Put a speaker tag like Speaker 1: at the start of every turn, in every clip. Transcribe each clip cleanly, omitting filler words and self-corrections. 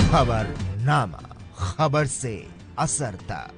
Speaker 1: खबरनामा, खबर से असर तक।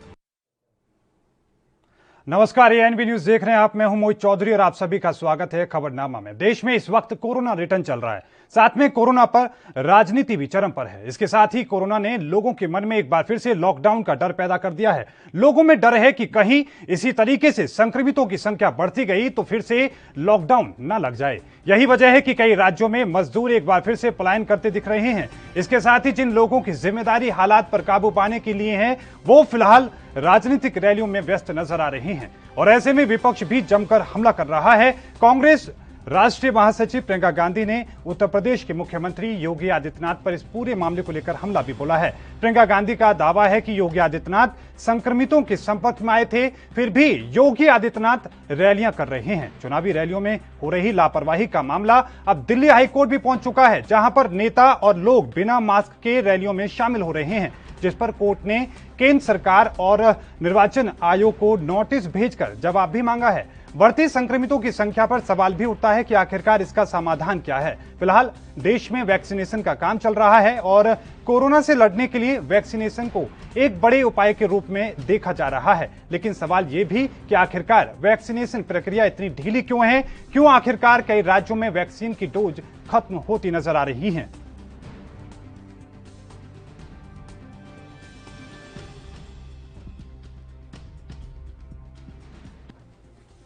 Speaker 2: नमस्कार, ये एनबी न्यूज देख रहे हैं आप। मैं हूं मोहित चौधरी और आप सभी का स्वागत है खबरनामा में। देश में इस वक्त कोरोना रिटर्न चल रहा है, साथ में कोरोना पर राजनीति भी चरम पर है। इसके साथ ही कोरोना ने लोगों के मन में एक बार फिर से लॉकडाउन का डर पैदा कर दिया है। लोगों में डर है कि कहीं इसी तरीके से संक्रमितों की संख्या बढ़ती गई तो फिर से लॉकडाउन न लग जाए। यही वजह है कि कई राज्यों में मजदूर एक बार फिर से पलायन करते दिख रहे हैं। इसके साथ ही जिन लोगों की जिम्मेदारी हालात पर काबू पाने के लिए है, वो फिलहाल राजनीतिक रैलियों में व्यस्त नजर आ रही हैं और ऐसे में विपक्ष भी जमकर हमला कर रहा है। कांग्रेस राष्ट्रीय महासचिव प्रियंका गांधी ने उत्तर प्रदेश के मुख्यमंत्री योगी आदित्यनाथ पर इस पूरे मामले को लेकर हमला भी बोला है। प्रियंका गांधी का दावा है कि योगी आदित्यनाथ संक्रमितों के संपर्क में आए थे, फिर भी योगी आदित्यनाथ रैलियां कर रहे हैं। चुनावी रैलियों में हो रही लापरवाही का मामला अब दिल्ली हाईकोर्ट भी पहुंच चुका है, जहां पर नेता और लोग बिना मास्क के रैलियों में शामिल हो रहे हैं, जिस पर कोर्ट ने केंद्र सरकार और निर्वाचन आयोग को नोटिस भेजकर जवाब भी मांगा है। बढ़ती संक्रमितों की संख्या पर सवाल भी उठता है कि आखिरकार इसका समाधान क्या है। फिलहाल देश में वैक्सीनेशन का काम चल रहा है और कोरोना से लड़ने के लिए वैक्सीनेशन को एक बड़े उपाय के रूप में देखा जा रहा है। लेकिन सवाल यह भी कि आखिरकार वैक्सीनेशन प्रक्रिया इतनी ढीली क्यों है? क्यों आखिरकार कई राज्यों में वैक्सीन की डोज खत्म होती नजर आ रही है?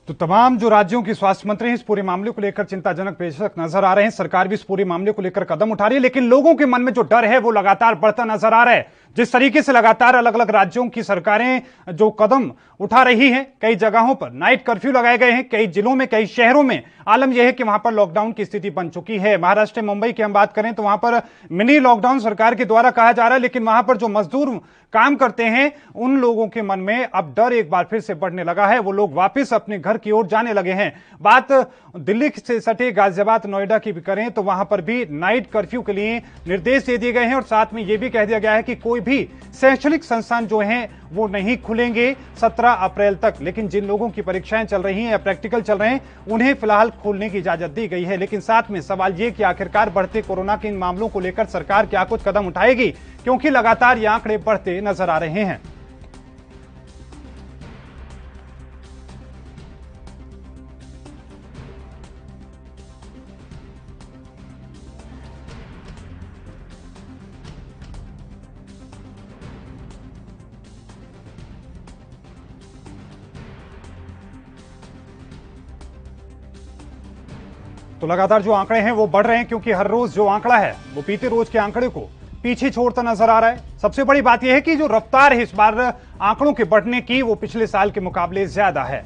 Speaker 2: तो तमाम जो राज्यों के स्वास्थ्य मंत्री हैं इस पूरे मामले को लेकर चिंताजनक बेशक नजर आ रहे हैं। सरकार भी इस पूरे मामले को लेकर कदम उठा रही है, लेकिन लोगों के मन में जो डर है वो लगातार बढ़ता नजर आ रहा है। जिस तरीके से लगातार अलग अलग राज्यों की सरकारें जो कदम उठा रही हैं, कई जगहों पर नाइट कर्फ्यू लगाए गए हैं, कई जिलों में, कई शहरों में आलम यह है कि वहां पर लॉकडाउन की स्थिति बन चुकी है। महाराष्ट्र, मुंबई की हम बात करें तो वहां पर मिनी लॉकडाउन सरकार के द्वारा कहा जा रहा है, लेकिन वहां पर जो मजदूर काम करते हैं उन लोगों के मन में अब डर एक बार फिर से बढ़ने लगा है। वो लोग वापस अपने घर की ओर जाने लगे हैं। बात दिल्ली से सटे गाजियाबाद, नोएडा की भी करें तो वहां पर भी नाइट कर्फ्यू के लिए निर्देश दे दिए गए हैं और साथ में यह भी कह दिया गया है कि कोई भी शैक्षणिक संस्थान जो हैं वो नहीं खुलेंगे 17 अप्रैल तक। लेकिन जिन लोगों की परीक्षाएं चल रही हैं या प्रैक्टिकल चल रहे हैं उन्हें फिलहाल खोलने की इजाजत दी गई है। लेकिन साथ में सवाल यह कि आखिरकार बढ़ते कोरोना के इन मामलों को लेकर सरकार क्या कुछ कदम उठाएगी, क्योंकि लगातार ये आंकड़े बढ़ते नजर आ रहे हैं। तो लगातार जो आंकड़े हैं वो बढ़ रहे हैं, क्योंकि हर रोज जो आंकड़ा है वो बीते रोज के आंकड़े को पीछे छोड़ता नजर आ रहा है। सबसे बड़ी बात यह है कि जो रफ्तार है इस बार आंकड़ों के बढ़ने की वो पिछले साल के मुकाबले ज्यादा है।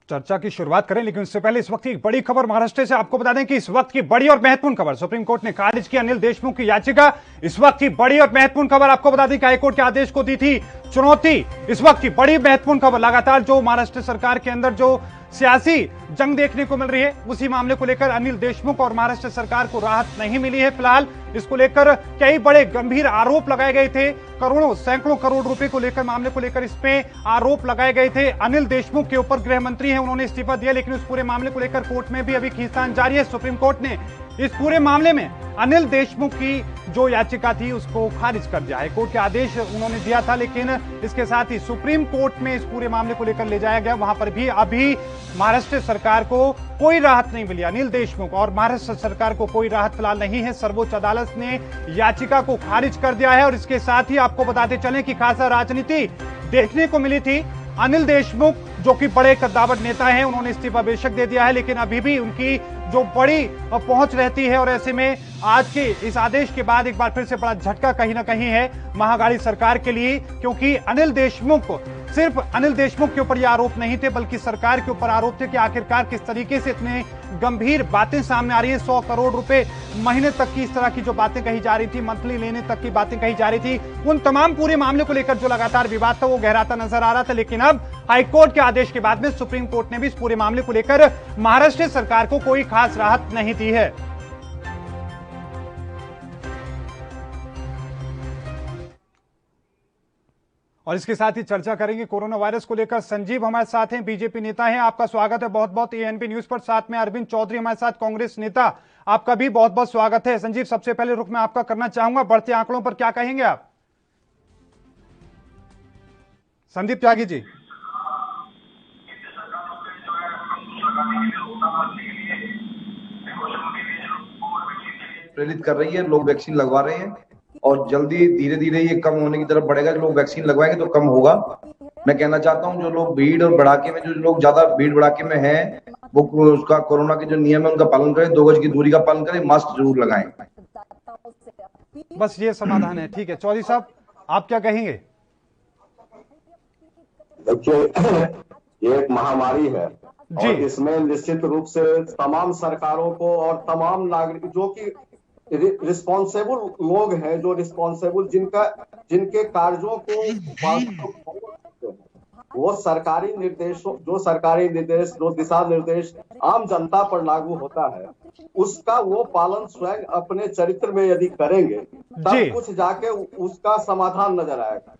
Speaker 2: चर्चा की शुरुआत करें, लेकिन उससे पहले इस वक्त की एक बड़ी खबर महाराष्ट्र से आपको बता दें कि इस वक्त की बड़ी और महत्वपूर्ण खबर, सुप्रीम कोर्ट ने खारिज की अनिल देशमुख की याचिका। इस वक्त की बड़ी और महत्वपूर्ण खबर आपको बता दें कि हाईकोर्ट के आदेश को दी थी चुनौती। इस वक्त की बड़ी महत्वपूर्ण खबर, लगातार जो महाराष्ट्र सरकार के अंदर जो सियासी जंग देखने को मिल रही है उसी मामले को लेकर अनिल देशमुख और महाराष्ट्र सरकार को राहत नहीं मिली है। फिलहाल इसको लेकर कई बड़े गंभीर आरोप लगाए गए थे, करोड़ों सैकड़ों करोड़ रुपए को लेकर मामले को लेकर इसमें आरोप लगाए गए थे। अनिल देशमुख के ऊपर गृह मंत्री हैं, उन्होंने इस्तीफा दिया, लेकिन उस पूरे मामले को लेकर कोर्ट में भी अभी खींचतान जारी है। सुप्रीम कोर्ट ने इस पूरे मामले में अनिल देशमुख की जो याचिका थी उसको खारिज कर दिया है। कोर्ट के आदेश उन्होंने दिया था, लेकिन इसके साथ ही सुप्रीम कोर्ट में इस पूरे मामले को लेकर ले जाया गया। वहां पर भी अभी महाराष्ट्र सरकार को कोई राहत नहीं मिली। अनिल देशमुख और महाराष्ट्र सरकार को कोई राहत फिलहाल नहीं है। सर्वोच्च अदालत ने याचिका को खारिज कर दिया है और इसके साथ ही आपको बताते चलें कि खासा राजनीति देखने को मिली थी। अनिल देशमुख जो कि बड़े कद्दावर नेता हैं, उन्होंने इस्तीफा बेशक दे दिया है, लेकिन अभी भी उनकी जो बड़ी पहुंच रहती है और ऐसे में आज के इस आदेश के बाद एक बार फिर से बड़ा झटका कहीं ना कहीं है महाअघाड़ी सरकार के लिए, क्योंकि अनिल देशमुख, सिर्फ अनिल देशमुख के ऊपर ये आरोप नहीं थे बल्कि सरकार के ऊपर आरोप थे कि आखिरकार किस तरीके से इतने गंभीर बातें सामने आ रही है। 100 करोड़ रुपए महीने तक की इस तरह की जो बातें कही जा रही थी, मंथली लेने तक की बातें कही जा रही थी, उन तमाम पूरे मामले को लेकर जो लगातार विवाद था वो गहराता नजर आ रहा था। लेकिन अब हाईकोर्ट के आदेश के बाद में सुप्रीम कोर्ट ने भी इस पूरे मामले को लेकर महाराष्ट्र सरकार को कोई खास राहत नहीं दी है। और इसके साथ ही चर्चा करेंगे कोरोना वायरस को लेकर। संजीव हमारे साथ हैं, बीजेपी नेता हैं, आपका स्वागत है बहुत बहुत एएनपी न्यूज पर। साथ में अरविंद चौधरी हमारे साथ, कांग्रेस नेता, आपका भी बहुत बहुत स्वागत है। संजीव, सबसे पहले रुख मैं आपका करना चाहूंगा, बढ़ते आंकड़ों पर क्या कहेंगे आप? संदीप त्यागी जी।
Speaker 3: प्रेरित कर रही है, लोग वैक्सीन लगवा रहे हैं और जल्दी धीरे धीरे ये कम होने की तरफ बढ़ेगा। जो लोग वैक्सीन लगवाएंगे तो कम होगा। मैं कहना चाहता हूं जो लोग भीड़ और भड़ाके में, जो लोग ज्यादा भीड़ भड़ाके में हैं, वो उसका कोरोना के जो नियम है उनका पालन करें, 2 गज की दूरी का पालन करें, मास्क जरूर लगाएं।
Speaker 2: बस ये समाधान है, ठीक है। चौधरी साहब, आप क्या कहेंगे?
Speaker 4: देखिए, ये एक महामारी है और इसमें निश्चित रूप से तमाम सरकारों को और तमाम नागरिक जो कि रिस्पॉन्सिबल लोग हैं, जो रिस्पॉन्सिबल जिनके कार्यों को वो सरकारी निर्देश जो दिशा निर्देश आम जनता पर लागू होता है, उसका वो पालन स्वयं अपने चरित्र में यदि करेंगे तब कुछ जाके उसका समाधान नजर आएगा।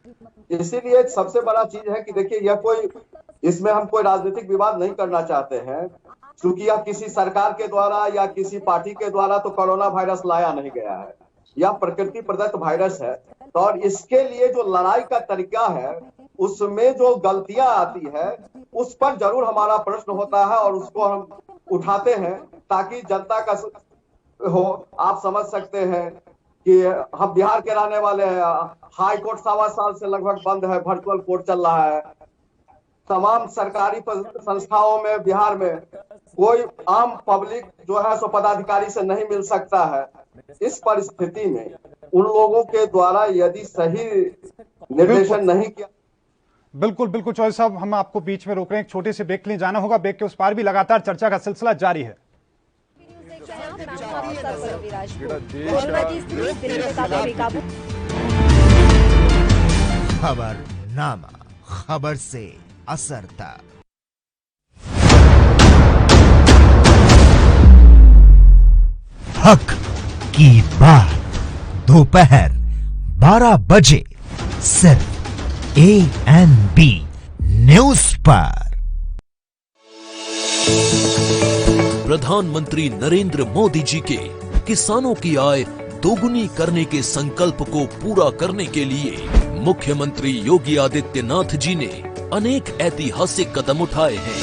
Speaker 4: इसीलिए सबसे बड़ा चीज है कि देखिए, यह इसमें हम कोई राजनीतिक विवाद नहीं करना चाहते हैं, क्योंकि यह किसी सरकार के द्वारा या किसी पार्टी के द्वारा तो कोरोना वायरस लाया नहीं गया है, यह प्रकृति प्रदत्त वायरस है। तो और इसके लिए जो लड़ाई का तरीका है, उसमें जो गलतियां आती है, उस पर जरूर हमारा प्रश्न होता है और उसको हम उठाते हैं ताकि जनता का हो। आप समझ सकते हैं कि हम बिहार के रहने वाले हैं, हाई कोर्ट 1.25 साल से लगभग बंद है, वर्चुअल कोर्ट चल रहा है। तमाम सरकारी संस्थाओं में बिहार में कोई आम पब्लिक जो है सो पदाधिकारी से नहीं मिल सकता है। इस परिस्थिति में उन लोगों के द्वारा यदि सही निर्देशन नहीं किया।
Speaker 2: बिल्कुल बिल्कुल चौधरी साहब, हम आपको बीच में रोक रहे हैं, एक छोटे से ब्रेक के लिए जाना होगा। ब्रेक के उस पार भी लगातार चर्चा का सिलसिला जारी है।
Speaker 1: खबरनामा, खबर से असर तक। हक की बात दोपहर 12 बजे सिर्फ एएनपी न्यूज पर।
Speaker 5: प्रधानमंत्री नरेंद्र मोदी जी के किसानों की आय दोगुनी करने के संकल्प को पूरा करने के लिए मुख्यमंत्री योगी आदित्यनाथ जी ने अनेक ऐतिहासिक कदम उठाए हैं।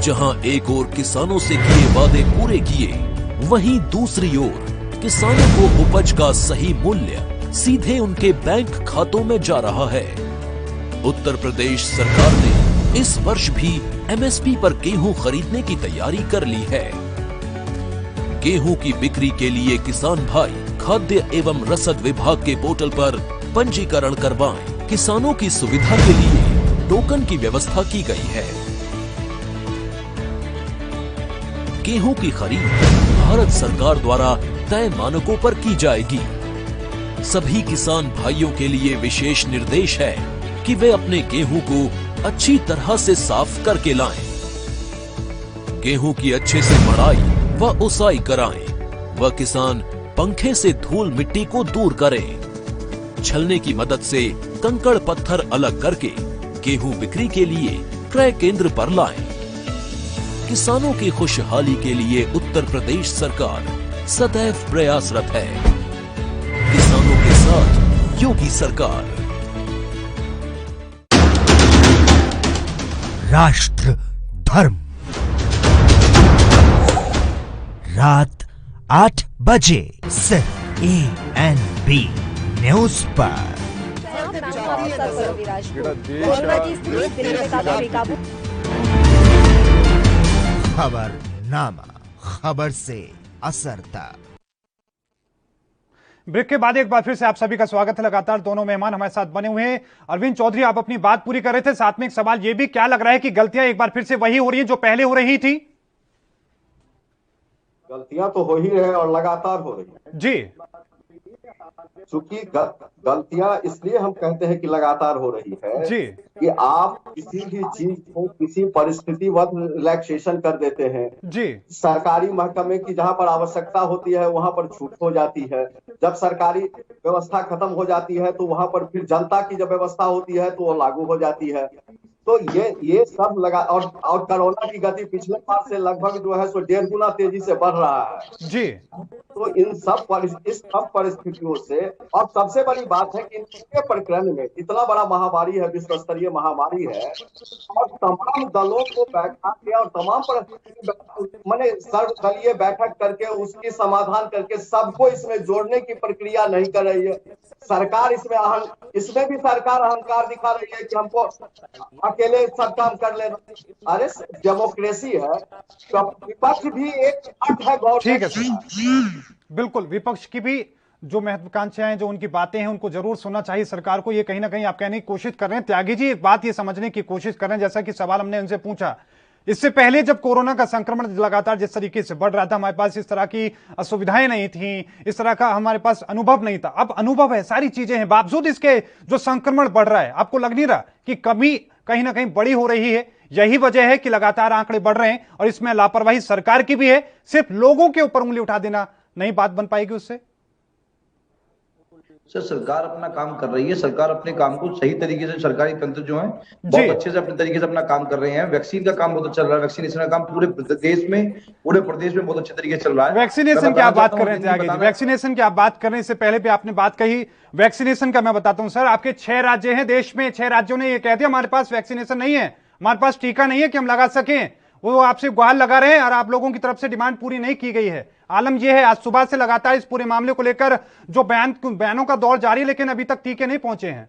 Speaker 5: जहां एक ओर किसानों से किए वादे पूरे किए, वहीं दूसरी ओर किसानों को उपज का सही मूल्य सीधे उनके बैंक खातों में जा रहा है। उत्तर प्रदेश सरकार ने इस वर्ष भी एमएसपी पर गेहूं खरीदने की तैयारी कर ली है। गेहूं की बिक्री के लिए किसान भाई खाद्य एवं रसद विभाग के पोर्टल पर पंजीकरण करवाएं। किसानों की सुविधा के लिए टोकन की व्यवस्था की गई है। गेहूं की खरीद भारत सरकार द्वारा तय मानकों पर की जाएगी। सभी किसान भाइयों के लिए विशेष निर्देश है कि वे अपने गेहूं को अच्छी तरह से साफ करके लाएं। गेहूं की अच्छे से मड़ाई व उसाई कराएं। व किसान पंखे से धूल मिट्टी को दूर करें। छलने की मदद से कंकड़ पत्थर अलग करके गेहूं बिक्री के लिए क्रय केंद्र पर लाएं। किसानों की खुशहाली के लिए उत्तर प्रदेश सरकार सदैव प्रयासरत है। किसानों के साथ योगी सरकार।
Speaker 1: राष्ट्र धर्म रात 8 बजे सिर्फ एएनपी न्यूज पर। खबरनामा, खबर से असर तक।
Speaker 2: ब्रेक के बाद एक बार फिर से आप सभी का स्वागत है। लगातार दोनों मेहमान हमारे साथ बने हुए हैं। अरविंद चौधरी, आप अपनी बात पूरी कर रहे थे, साथ में एक सवाल ये भी, क्या लग रहा है कि गलतियां एक बार फिर से वही हो रही है जो पहले हो रही थी?
Speaker 4: गलतियां तो हो ही रहे और लगातार हो रही है
Speaker 2: जी।
Speaker 4: चूंकि गलतियां इसलिए हम कहते हैं कि लगातार हो रही है
Speaker 2: जी
Speaker 4: कि आप किसी भी चीज को किसी परिस्थितिवत रिलैक्सेशन कर देते हैं।
Speaker 2: जी
Speaker 4: सरकारी महकमे की जहां पर आवश्यकता होती है वहां पर छूट हो जाती है। जब सरकारी व्यवस्था खत्म हो जाती है तो वहां पर फिर जनता की जब व्यवस्था होती है तो वो लागू हो जाती है। तो ये सब लगा और कोरोना की गति पिछले बार से लगभग जो है सो 1.5 गुना तेजी से बढ़ रहा है।
Speaker 2: जी
Speaker 4: तो इस सब परिस्थितियों से और सबसे बड़ी बात है कि इनके प्रकरण में इतना बड़ा महामारी है, विश्व स्तरीय महामारी है, और तमाम दलों को बैठा के और तमाम माने सर्वदलीय बैठक करके उसकी समाधान करके सबको इसमें जोड़ने की प्रक्रिया नहीं कर रही है सरकार। इसमें भी सरकार अहंकार दिखा रही है कि हमको अकेले सब काम कर लेना। अरे डेमोक्रेसी है, तो विपक्ष भी एक पार्ट है
Speaker 2: ठीक है
Speaker 4: गवर्नमेंट।
Speaker 2: सर, बिल्कुल विपक्ष की भी जो महत्वाकांक्षाएं हैं, जो उनकी बातें हैं, उनको जरूर सुनना चाहिए सरकार को। ये कहीं ना कहीं आप कहने की कोशिश कर रहे हैं। त्यागी जी एक बात ये समझने की कोशिश कर रहे हैं, जैसा कि सवाल हमने उनसे पूछा, इससे पहले जब कोरोना का संक्रमण लगातार जिस तरीके से बढ़ रहा था, हमारे पास इस तरह की सुविधाएं नहीं थी, इस तरह का हमारे पास अनुभव नहीं था। अब अनुभव है, सारी चीजें हैं, बावजूद इसके जो संक्रमण बढ़ रहा है, आपको लग नहीं रहा कि कमी कहीं ना कहीं बड़ी हो रही है? यही वजह है कि लगातार आंकड़े बढ़ रहे हैं और इसमें लापरवाही सरकार की भी है। सिर्फ लोगों के ऊपर उंगली उठा देना नहीं बात बन पाएगी उससे।
Speaker 3: सर सरकार अपना काम कर रही है, सरकार अपने काम को सही तरीके से, सरकारी तंत्र जो है बहुत अच्छे से अपने तरीके से अपना काम कर रहे हैं। वैक्सीन का काम बहुत अच्छा चल रहा है, वैक्सीनेशन का काम पूरे देश में, पूरे प्रदेश में बहुत अच्छे तरीके से चल रहा है।
Speaker 2: वैक्सीनेशन की आप बात कर रहे थे, वैक्सीनेशन की आप बात करने से पहले भी आपने बात कही वैक्सीनेशन का। मैं बताता हूं सर, आपके 6 राज्य हैं देश में, 6 राज्यों ने यह कह दिया हमारे पास वैक्सीनेशन नहीं है, हमारे पास टीका नहीं है कि हम लगा सकें। वो आपसे गुहार लगा रहे हैं और आप लोगों की तरफ से डिमांड पूरी नहीं की गई है। आलम यह है, आज सुबह से लगातार इस पूरे मामले को लेकर जो बयानों का दौर जारी है, लेकिन अभी तक टीके नहीं पहुंचे हैं।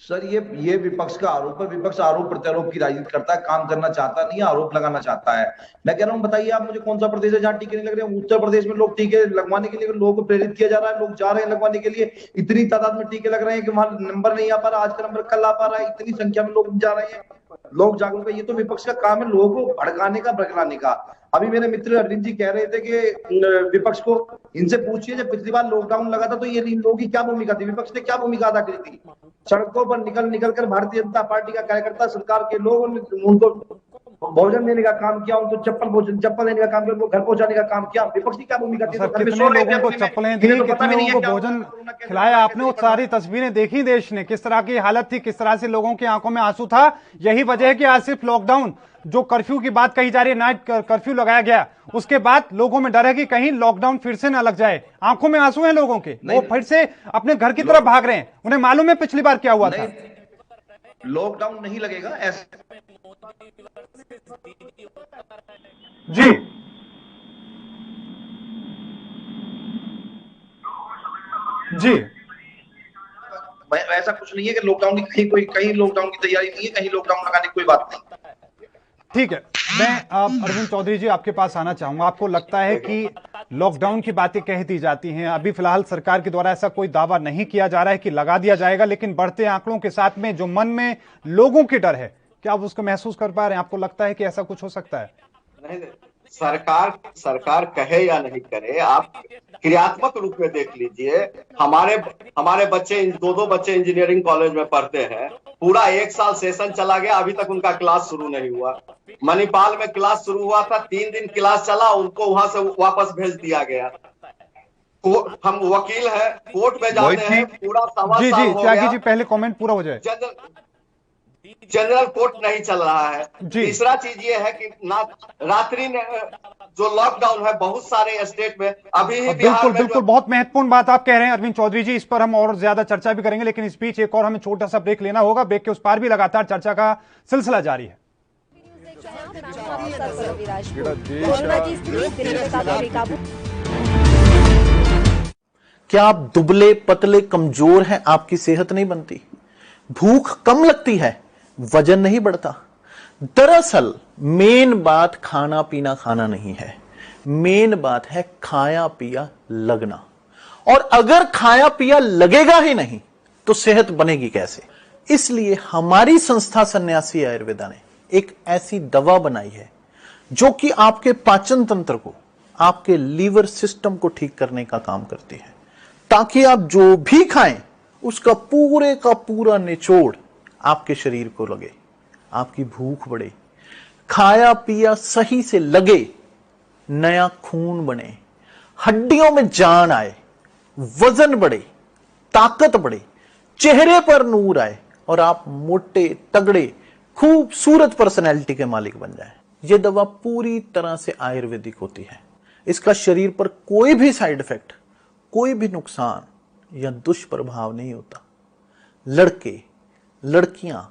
Speaker 3: सर ये विपक्ष का आरोप है। विपक्ष आरोप प्रत्यारोप की राजनीति करता है, काम करना चाहता नहीं, आरोप लगाना चाहता है। मैं कह रहा हूं, बताइए आप मुझे कौन सा प्रदेश है जहां टीके नहीं लग रहे हैं? उत्तर प्रदेश में लोग टीके लगवाने के लिए लोगों को प्रेरित किया जा रहा है, लोग जा रहे हैं लगवाने के लिए। इतनी तादाद में टीके लग रहे हैं कि वहां नंबर नहीं आ पा रहा, आज का नंबर कल आ पा रहा है। इतनी संख्या में लोग जा रहे हैं, लोग जागरूक है। ये तो विपक्ष का काम है, लोगों को भड़काने का, भड़काने का। अभी मेरे मित्र अरविंद जी कह रहे थे कि विपक्ष को इनसे पूछिए, जब पिछली बार लॉकडाउन लगा था तो ये लोगों की क्या भूमिका थी, विपक्ष ने क्या भूमिका अदा करी थी? सड़कों पर निकल कर भारतीय जनता पार्टी का कार्यकर्ता, सरकार के लोग उनको भोजन देने का काम किया, उनको चप्पल देने का काम किया, उनको घर पहुंचाने का काम किया। विपक्ष की क्या भूमिका थी?
Speaker 2: कितने लोगों को चप्पलें दी, कितने लोगों को भोजन खिलाया आपने? वो सारी तस्वीरें देखी देश ने, किस तरह की हालत थी, किस तरह से लोगों की आंखों में आंसू था। यही वजह है कि आज सिर्फ लॉकडाउन, जो कर्फ्यू की बात कही जा रही है, नाइट कर्फ्यू लगाया गया, उसके बाद लोगों में डर है कि कहीं लॉकडाउन फिर से ना लग जाए। आंखों में आंसू हैं लोगों के, वो फिर से अपने घर की तरफ भाग रहे हैं। उन्हें मालूम है पिछली बार क्या हुआ था।
Speaker 3: लॉकडाउन नहीं लगेगा ऐसे
Speaker 2: जी जी,
Speaker 3: ऐसा कुछ नहीं है कि लॉकडाउन की कहीं लॉकडाउन की तैयारी नहीं है, कहीं लॉकडाउन लगाने की कोई बात नहीं।
Speaker 2: ठीक है, मैं अरविंद चौधरी जी आपके पास आना चाहूंगा। आपको लगता है कि लॉकडाउन की बातें कह दी जाती हैं, अभी फिलहाल सरकार के द्वारा ऐसा कोई दावा नहीं किया जा रहा है कि लगा दिया जाएगा, लेकिन बढ़ते आंकड़ों के साथ में जो मन में लोगों की डर है, क्या आप उसको महसूस कर पा रहे हैं? आपको लगता है कि ऐसा कुछ हो सकता है?
Speaker 4: नहीं, सरकार कहे या नहीं करे, आप क्रियात्मक रूप में देख लीजिए। हमारे बच्चे, 2 बच्चे इंजीनियरिंग कॉलेज में पढ़ते हैं, पूरा 1 साल सेशन चला गया, अभी तक उनका क्लास शुरू नहीं हुआ। मणिपाल में क्लास शुरू हुआ था, 3 दिन क्लास चला, उनको वहां से वापस भेज दिया गया। हम वकील हैं, कोर्ट में जाते हैं, पूरा सवा साल हो गया।
Speaker 2: त्यागी जी पहले कमेंट पूरा हो जाए।
Speaker 4: जनरल कोर्ट नहीं चल रहा है। तीसरा चीज ये है कि रात्रि जो लॉकडाउन है बहुत सारे स्टेट में अभी ही
Speaker 2: बिल्कुल बहुत महत्वपूर्ण बात आप कह रहे हैं अरविंद चौधरी जी, इस पर हम और ज्यादा चर्चा भी करेंगे, लेकिन इस बीच एक और हमें छोटा सा ब्रेक लेना होगा। ब्रेक के उस पार भी लगातार चर्चा का सिलसिला जारी है।
Speaker 6: क्या आप दुबले पतले कमजोर हैं? आपकी सेहत नहीं बनती, भूख कम लगती है, वजन नहीं बढ़ता। दरअसल मेन बात खाना पीना खाना नहीं है, मेन बात है खाया पिया लगना। और अगर खाया पिया लगेगा ही नहीं तो सेहत बनेगी कैसे? इसलिए हमारी संस्था सन्यासी आयुर्वेदा ने एक ऐसी दवा बनाई है जो कि आपके पाचन तंत्र को, आपके लीवर सिस्टम को ठीक करने का काम करती है। ताकि आप जो भी खाएं उसका पूरे का पूरा निचोड़ आपके शरीर को लगे, आपकी भूख बढ़े, खाया पिया सही से लगे, नया खून बने, हड्डियों में जान आए, वजन बढ़े, ताकत बढ़े, चेहरे पर नूर आए और आप मोटे तगड़े खूबसूरत पर्सनैलिटी के मालिक बन जाए। यह दवा पूरी तरह से आयुर्वेदिक होती है। इसका शरीर पर कोई भी साइड इफेक्ट, कोई भी नुकसान या दुष्प्रभाव नहीं होता। लड़के लड़कियां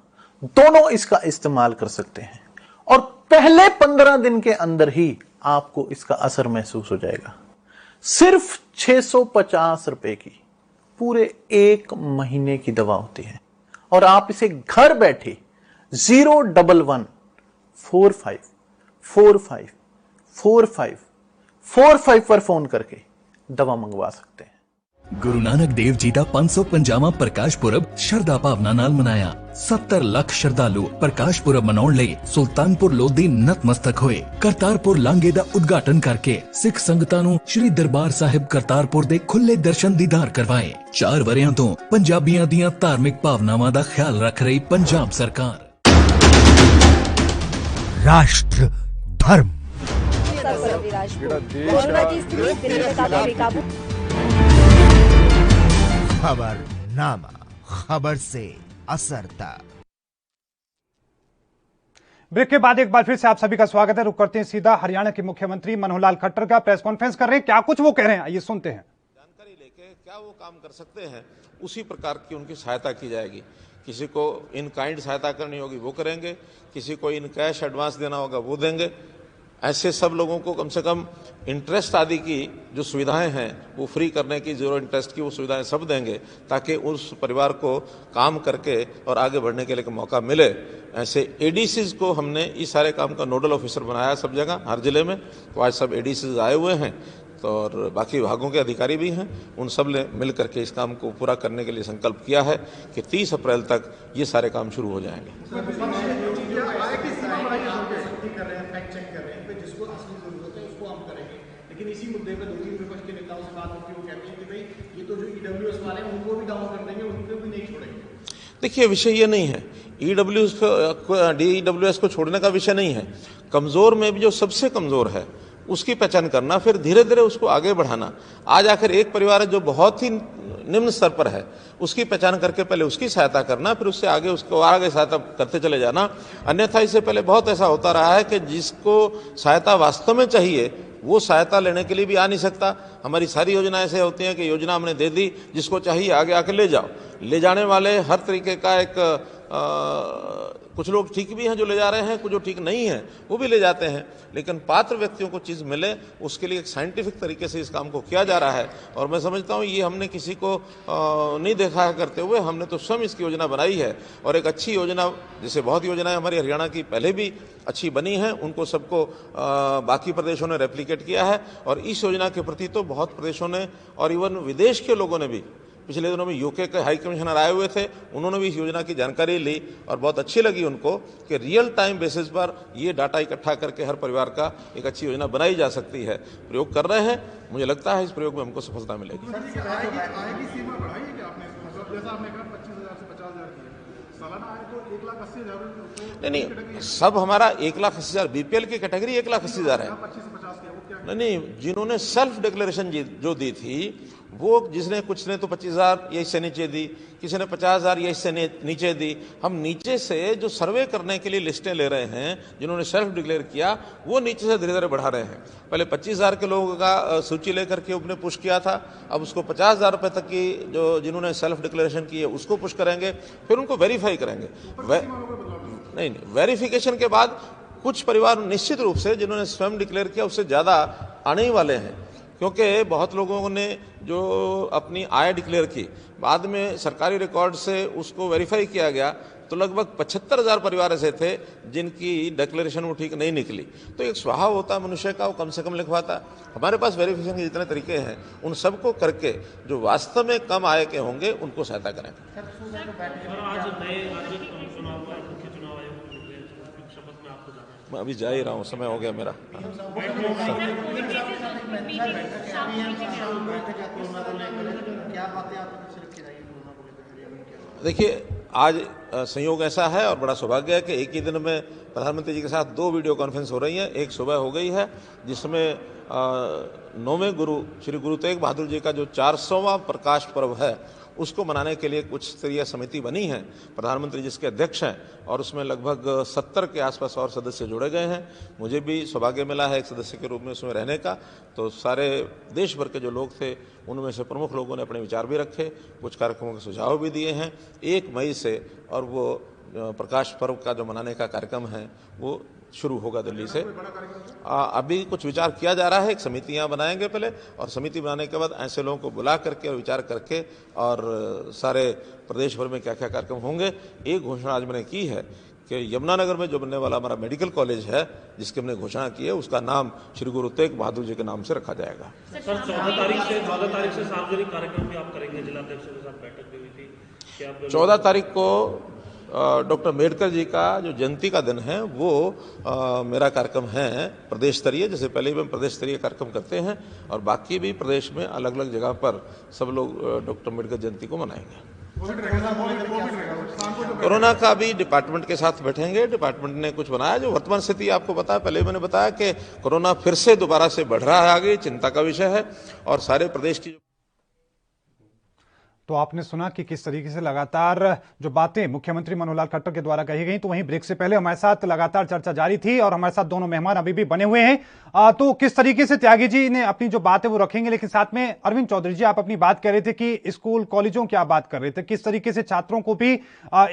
Speaker 6: दोनों इसका इस्तेमाल कर सकते हैं और पहले 15 दिन के अंदर ही आपको इसका असर महसूस हो जाएगा। सिर्फ 650 रुपए की पूरे 1 महीने की दवा होती है और आप इसे घर बैठे 01145454545 पर फोन करके दवा मंगवा सकते हैं।
Speaker 7: गुरु नानक देव जी का 550वां प्रकाश पुरब शरदा भावना नाल मनाया। 70 ਲੱਖ ਸ਼ਰਧਾਲੂ ਪ੍ਰਕਾਸ਼ ਪੁਰਬ ਮਨਾਉਣ ਲਈ ਸੁਲਤਾਨਪੁਰ ਲੋਧੀ ਨਤਮਸਤਕ ਹੋਏ। ਕਰਤਾਰਪੁਰ ਲਾਂਘੇ ਦਾ ਉਦਘਾਟਨ ਕਰਕੇ ਸਿੱਖ ਸੰਗਤਾਂ ਨੂੰ ਸ੍ਰੀ ਦਰਬਾਰ ਸਾਹਿਬ ਕਰਤਾਰਪੁਰ ਦੇ ਖੁੱਲੇ ਦਰਸ਼ਨ ਦੀਦਾਰ ਕਰਵਾਏ। 4 ਵਰਿਆਂ ਤੋਂ ਪੰਜਾਬੀਆਂ ਦੀਆਂ ਧਾਰਮਿਕ ਭਾਵਨਾਵਾਂ ਦਾ ਖਿਆਲ ਰੱਖ ਰਹੀ ਪੰਜਾਬ ਸਰਕਾਰ।
Speaker 1: राष्ट्र धर्म खबरनामा, खबर से असर तक।
Speaker 2: ब्रेक के बाद एक बार फिर से आप सभी का स्वागत है। रुक करते हैं सीधा हरियाणा के मुख्यमंत्री मनोहर लाल खट्टर का प्रेस कॉन्फ्रेंस कर रहे हैं। क्या कुछ वो कह रहे हैं, आइए सुनते हैं।
Speaker 8: जानकारी लेके क्या वो काम कर सकते हैं, उसी प्रकार की उनकी सहायता की जाएगी। किसी को इन काइंड सहायता करनी होगी वो करेंगे, किसी को इन कैश एडवांस देना होगा वो देंगे। ऐसे सब लोगों को कम से कम इंटरेस्ट आदि की जो सुविधाएं हैं वो फ्री करने की, जीरो इंटरेस्ट की वो सुविधाएं सब देंगे ताकि उस परिवार को काम करके और आगे बढ़ने के लिए मौका मिले। ऐसे एडीसीज को हमने इस सारे काम का नोडल ऑफिसर बनाया सब जगह, हर जिले में। तो आज सब एडीसीज आए हुए हैं तो और बाकी विभागों के अधिकारी भी हैं। उन सब ने मिल करके इस काम को पूरा करने के लिए संकल्प किया है कि 30 अप्रैल तक ये सारे काम शुरू हो जाएंगे।
Speaker 9: लेकिन इसी मुद्दे पर 2-3 विपक्ष के नेताओं से बात होती है, वो कहते हैं कि भाई ये तो जो ईडब्ल्यूएस वाले हैं उनको भी डाउन कर देंगे, उनको भी नहीं छोड़ेंगे।
Speaker 8: देखिए, विषय ये नहीं है, ईडब्ल्यूएस को छोड़ने का विषय नहीं है। कमजोर में भी जो सबसे कमजोर है उसकी पहचान करना, फिर धीरे धीरे उसको आगे बढ़ाना। आज आखिर एक परिवार है जो बहुत ही निम्न स्तर पर है, उसकी पहचान करके पहले उसकी सहायता करना, फिर उससे आगे उसको आगे सहायता करते चले जाना। अन्यथा इससे पहले बहुत ऐसा होता रहा है कि जिसको सहायता वास्तव में चाहिए वो सहायता लेने के लिए भी आ नहीं सकता। हमारी सारी योजना ऐसे होती हैं कि योजना हमने दे दी, जिसको चाहिए आगे आके ले जाओ। ले जाने वाले हर तरीके का एक कुछ लोग ठीक भी हैं जो ले जा रहे हैं, कुछ जो ठीक नहीं है वो भी ले जाते हैं, लेकिन पात्र व्यक्तियों को चीज़ मिले उसके लिए एक साइंटिफिक तरीके से इस काम को किया जा रहा है। और मैं समझता हूँ ये हमने किसी को नहीं देखा करते हुए, हमने तो स्वयं इसकी योजना बनाई है और एक अच्छी योजना, जैसे बहुत योजनाएं हमारी हरियाणा की पहले भी अच्छी बनी हैं, उनको सबको बाकी प्रदेशों ने रेप्लिकेट किया है। और इस योजना के प्रति तो बहुत प्रदेशों ने और इवन विदेश के लोगों ने भी, पिछले दिनों में यूके के हाई कमिश्नर आए हुए थे, उन्होंने भी इस योजना की जानकारी ली और बहुत अच्छी लगी उनको कि रियल टाइम बेसिस पर ये डाटा इकट्ठा करके हर परिवार का एक अच्छी योजना बनाई जा सकती है। प्रयोग कर रहे हैं, मुझे लगता है इस प्रयोग में हमको सफलता मिलेगी। नहीं, सब हमारा 1,80,000 बीपीएल की कैटेगरी 1,80,000 है। नहीं, जिन्होंने सेल्फ डिक्लेरेशन जो दी थी वो, जिसने कुछ ने तो 25,000 या इससे नीचे दी, किसी ने 50,000 या इससे नीचे दी। हम नीचे से जो सर्वे करने के लिए लिस्टें ले रहे हैं, जिन्होंने सेल्फ डिक्लेयर किया वो नीचे से धीरे धीरे बढ़ा रहे हैं। पहले 25,000 के लोगों का सूची लेकर के उसने पुश किया था, अब उसको 50,000 रुपये तक की जो जिन्होंने सेल्फ डिक्लेरेशन की है उसको पुश करेंगे, फिर उनको वेरीफाई करेंगे। नहीं, वेरिफिकेशन के बाद कुछ परिवार निश्चित रूप से जिन्होंने स्वयं डिक्लेयर किया उससे ज़्यादा आने ही वाले हैं, क्योंकि बहुत लोगों ने जो अपनी आय डिक्लेयर की, बाद में सरकारी रिकॉर्ड से उसको वेरीफाई किया गया तो लगभग 75,000 परिवार ऐसे थे जिनकी डिक्लेरेशन वो ठीक नहीं निकली। तो एक स्वभाव होता है मनुष्य का, वो कम से कम लिखवाता। हमारे पास वेरिफिकेशन के जितने तरीके हैं उन सबको करके जो वास्तव में कम आय के होंगे उनको सहायता करें।
Speaker 9: शपथ में आपको जाना?
Speaker 8: मैं अभी जा ही रहा हूँ, समय हो गया मेरा। देखिए, आज संयोग ऐसा है और बड़ा सौभाग्य है कि एक ही दिन में प्रधानमंत्री जी के साथ 2 वीडियो कॉन्फ्रेंस हो रही हैं। एक सुबह हो गई है जिसमें 9वें गुरु श्री गुरु तेग बहादुर जी का जो 400वां प्रकाश पर्व है उसको मनाने के लिए कुछ स्तरीय समिति बनी है, प्रधानमंत्री जिसके अध्यक्ष हैं, और उसमें लगभग 70 के आसपास और सदस्य जोड़े गए हैं। मुझे भी सौभाग्य मिला है एक सदस्य के रूप में उसमें रहने का। तो सारे देश भर के जो लोग थे उनमें से प्रमुख लोगों ने अपने विचार भी रखे, कुछ कार्यक्रमों के सुझाव भी दिए हैं 1 मई से, और वो प्रकाश पर्व का जो मनाने का कार्यक्रम है वो शुरू होगा दिल्ली से। अभी कुछ विचार किया जा रहा है, एक समितियां बनाएंगे पहले, और समिति बनाने के बाद ऐसे लोगों को बुला करके और विचार करके और सारे प्रदेश भर में क्या क्या कार्यक्रम होंगे। एक घोषणा आज मैंने की है कि यमुनानगर में जो बनने वाला हमारा मेडिकल कॉलेज है जिसकी हमने घोषणा की है उसका नाम श्री गुरु तेग बहादुर जी के नाम से रखा जाएगा।
Speaker 9: सर 14 तारीख से सार्वजनिक कार्यक्रम भी आप करेंगे, जिलाध्यक्षों के साथ बैठक भी हुई थी।
Speaker 8: 14 तारीख को डॉक्टर अम्बेडकर जी का जो जयंती का दिन है वो मेरा कार्यक्रम है प्रदेश स्तरीय, जैसे पहले भी हम प्रदेश स्तरीय कार्यक्रम करते हैं, और बाकी भी प्रदेश में अलग अलग जगह पर सब लोग डॉक्टर अम्बेडकर जयंती को मनाएंगे। कोरोना का भी डिपार्टमेंट के साथ बैठेंगे। डिपार्टमेंट ने कुछ बनाया, जो वर्तमान स्थिति आपको पता है, पहले मैंने बताया कि कोरोना फिर से दोबारा से बढ़ रहा है, आगे चिंता का विषय है, और सारे प्रदेश की।
Speaker 2: तो आपने सुना कि किस तरीके से लगातार जो बातें मुख्यमंत्री मनोहर लाल खट्टर के द्वारा कही गई। तो वहीं ब्रेक से पहले हमारे साथ लगातार चर्चा जारी थी और हमारे साथ दोनों मेहमान अभी भी बने हुए हैं। तो किस तरीके से त्यागी जी ने अपनी जो बात है वो रखेंगे, लेकिन साथ में अरविंद चौधरी जी, आप अपनी बात कह रहे थे कि स्कूल कॉलेजों की आप बात कर रहे थे, किस तरीके से छात्रों को भी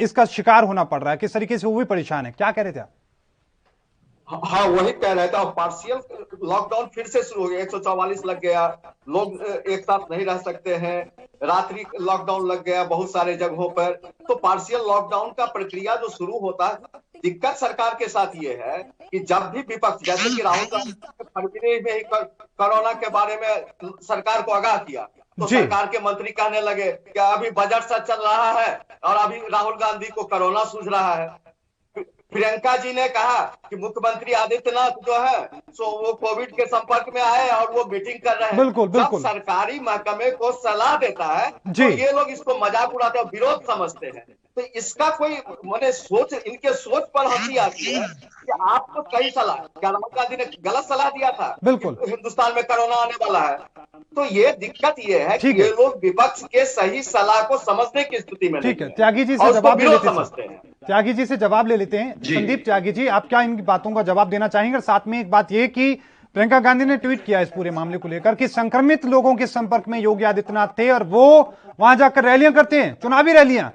Speaker 2: इसका शिकार होना पड़ रहा है, किस तरीके से वो भी परेशान है, क्या कह रहे थे आप?
Speaker 4: हाँ, वही कह रहा था। पार्शियल लॉकडाउन फिर से शुरू हो गया, 144 लग गया, लोग एक साथ नहीं रह सकते हैं, रात्रि लॉकडाउन लग गया बहुत सारे जगहों पर। तो पार्शियल लॉकडाउन का प्रक्रिया जो शुरू होता है, दिक्कत सरकार के साथ ये है कि जब भी विपक्ष, जैसे कि राहुल गांधी फरवरी में ही कोरोना के बारे में सरकार को आगाह किया, तो सरकार के मंत्री कहने लगे कि अभी बजट सच चल रहा है और अभी राहुल गांधी को कोरोना सूझ रहा है। प्रियंका जी ने कहा कि मुख्यमंत्री आदित्यनाथ जो है सो वो कोविड के संपर्क में आए और वो मीटिंग कर रहे हैं।
Speaker 2: बिल्कुल बिल्कुल।
Speaker 4: जब सरकारी महकमे को सलाह देता है तो ये लोग इसको मजाक उड़ाते हैं, विरोध समझते हैं। तो इसका कोई मैंने सोच, इनके सोच पर हंसी आती है कि आपको सही सलाह, क्या राहुल गांधी ने गलत सलाह दिया था बिल्कुल हिंदुस्तान में कोरोना आने वाला है। तो ये दिक्कत ये है कि ये लोग विपक्ष के सही सलाह को समझने की स्थिति में
Speaker 2: ठीक है। त्यागी जी से जवाब ले लेते हैं, त्यागी जी से जवाब ले लेते हैं। संदीप त्यागी जी, आप क्या इन बातों का जवाब देना चाहेंगे? साथ में एक बात यह कि प्रियंका गांधी ने ट्वीट किया इस पूरे मामले को लेकर कि संक्रमित लोगों के संपर्क में योगी आदित्यनाथ थे और वो वहां जाकर रैलियां करते हैं, चुनावी रैलियां।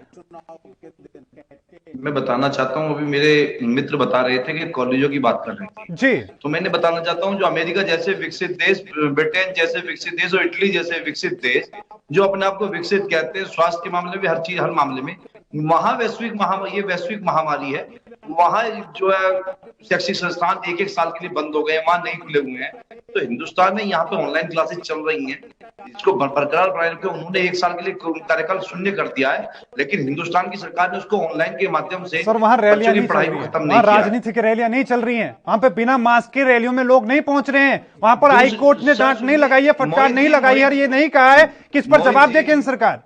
Speaker 3: मैं बताना चाहता हूं, अभी मेरे मित्र बता रहे थे कि कॉलेजों की बात कर रहे थे जी, तो मैंने बताना चाहता हूं जो अमेरिका जैसे विकसित देश, ब्रिटेन जैसे विकसित देश और इटली जैसे विकसित देश जो अपने आप को विकसित कहते हैं स्वास्थ्य के मामले में, हर चीज हर मामले में, वहां ये वैश्विक महामारी है, वहां जो है शैक्षिक संस्थान 1-1 साल के लिए बंद हो गए, वहां नहीं खुले हुए हैं। तो हिंदुस्तान में यहाँ पे ऑनलाइन क्लासेस चल रही हैं, इसको बरकरार बनाए रखे। उन्होंने 1 साल के लिए कार्यकाल शून्य कर दिया है, लेकिन हिंदुस्तान की सरकार ने उसको ऑनलाइन के माध्यम से
Speaker 2: सर वहां रैलियां नहीं
Speaker 3: पढ़ाई को खत्म नहीं किया।
Speaker 2: राजनीतिक रैलियां नहीं चल रही हैं, वहां पे बिना मास्क की रैलियों में लोग नहीं पहुंच रहे हैं। वहां पर हाई कोर्ट ने डांट नहीं लगाई है, फटकार नहीं लगाई है और ये नहीं कहा है कि इस पर जवाब दे केंद्र सरकार।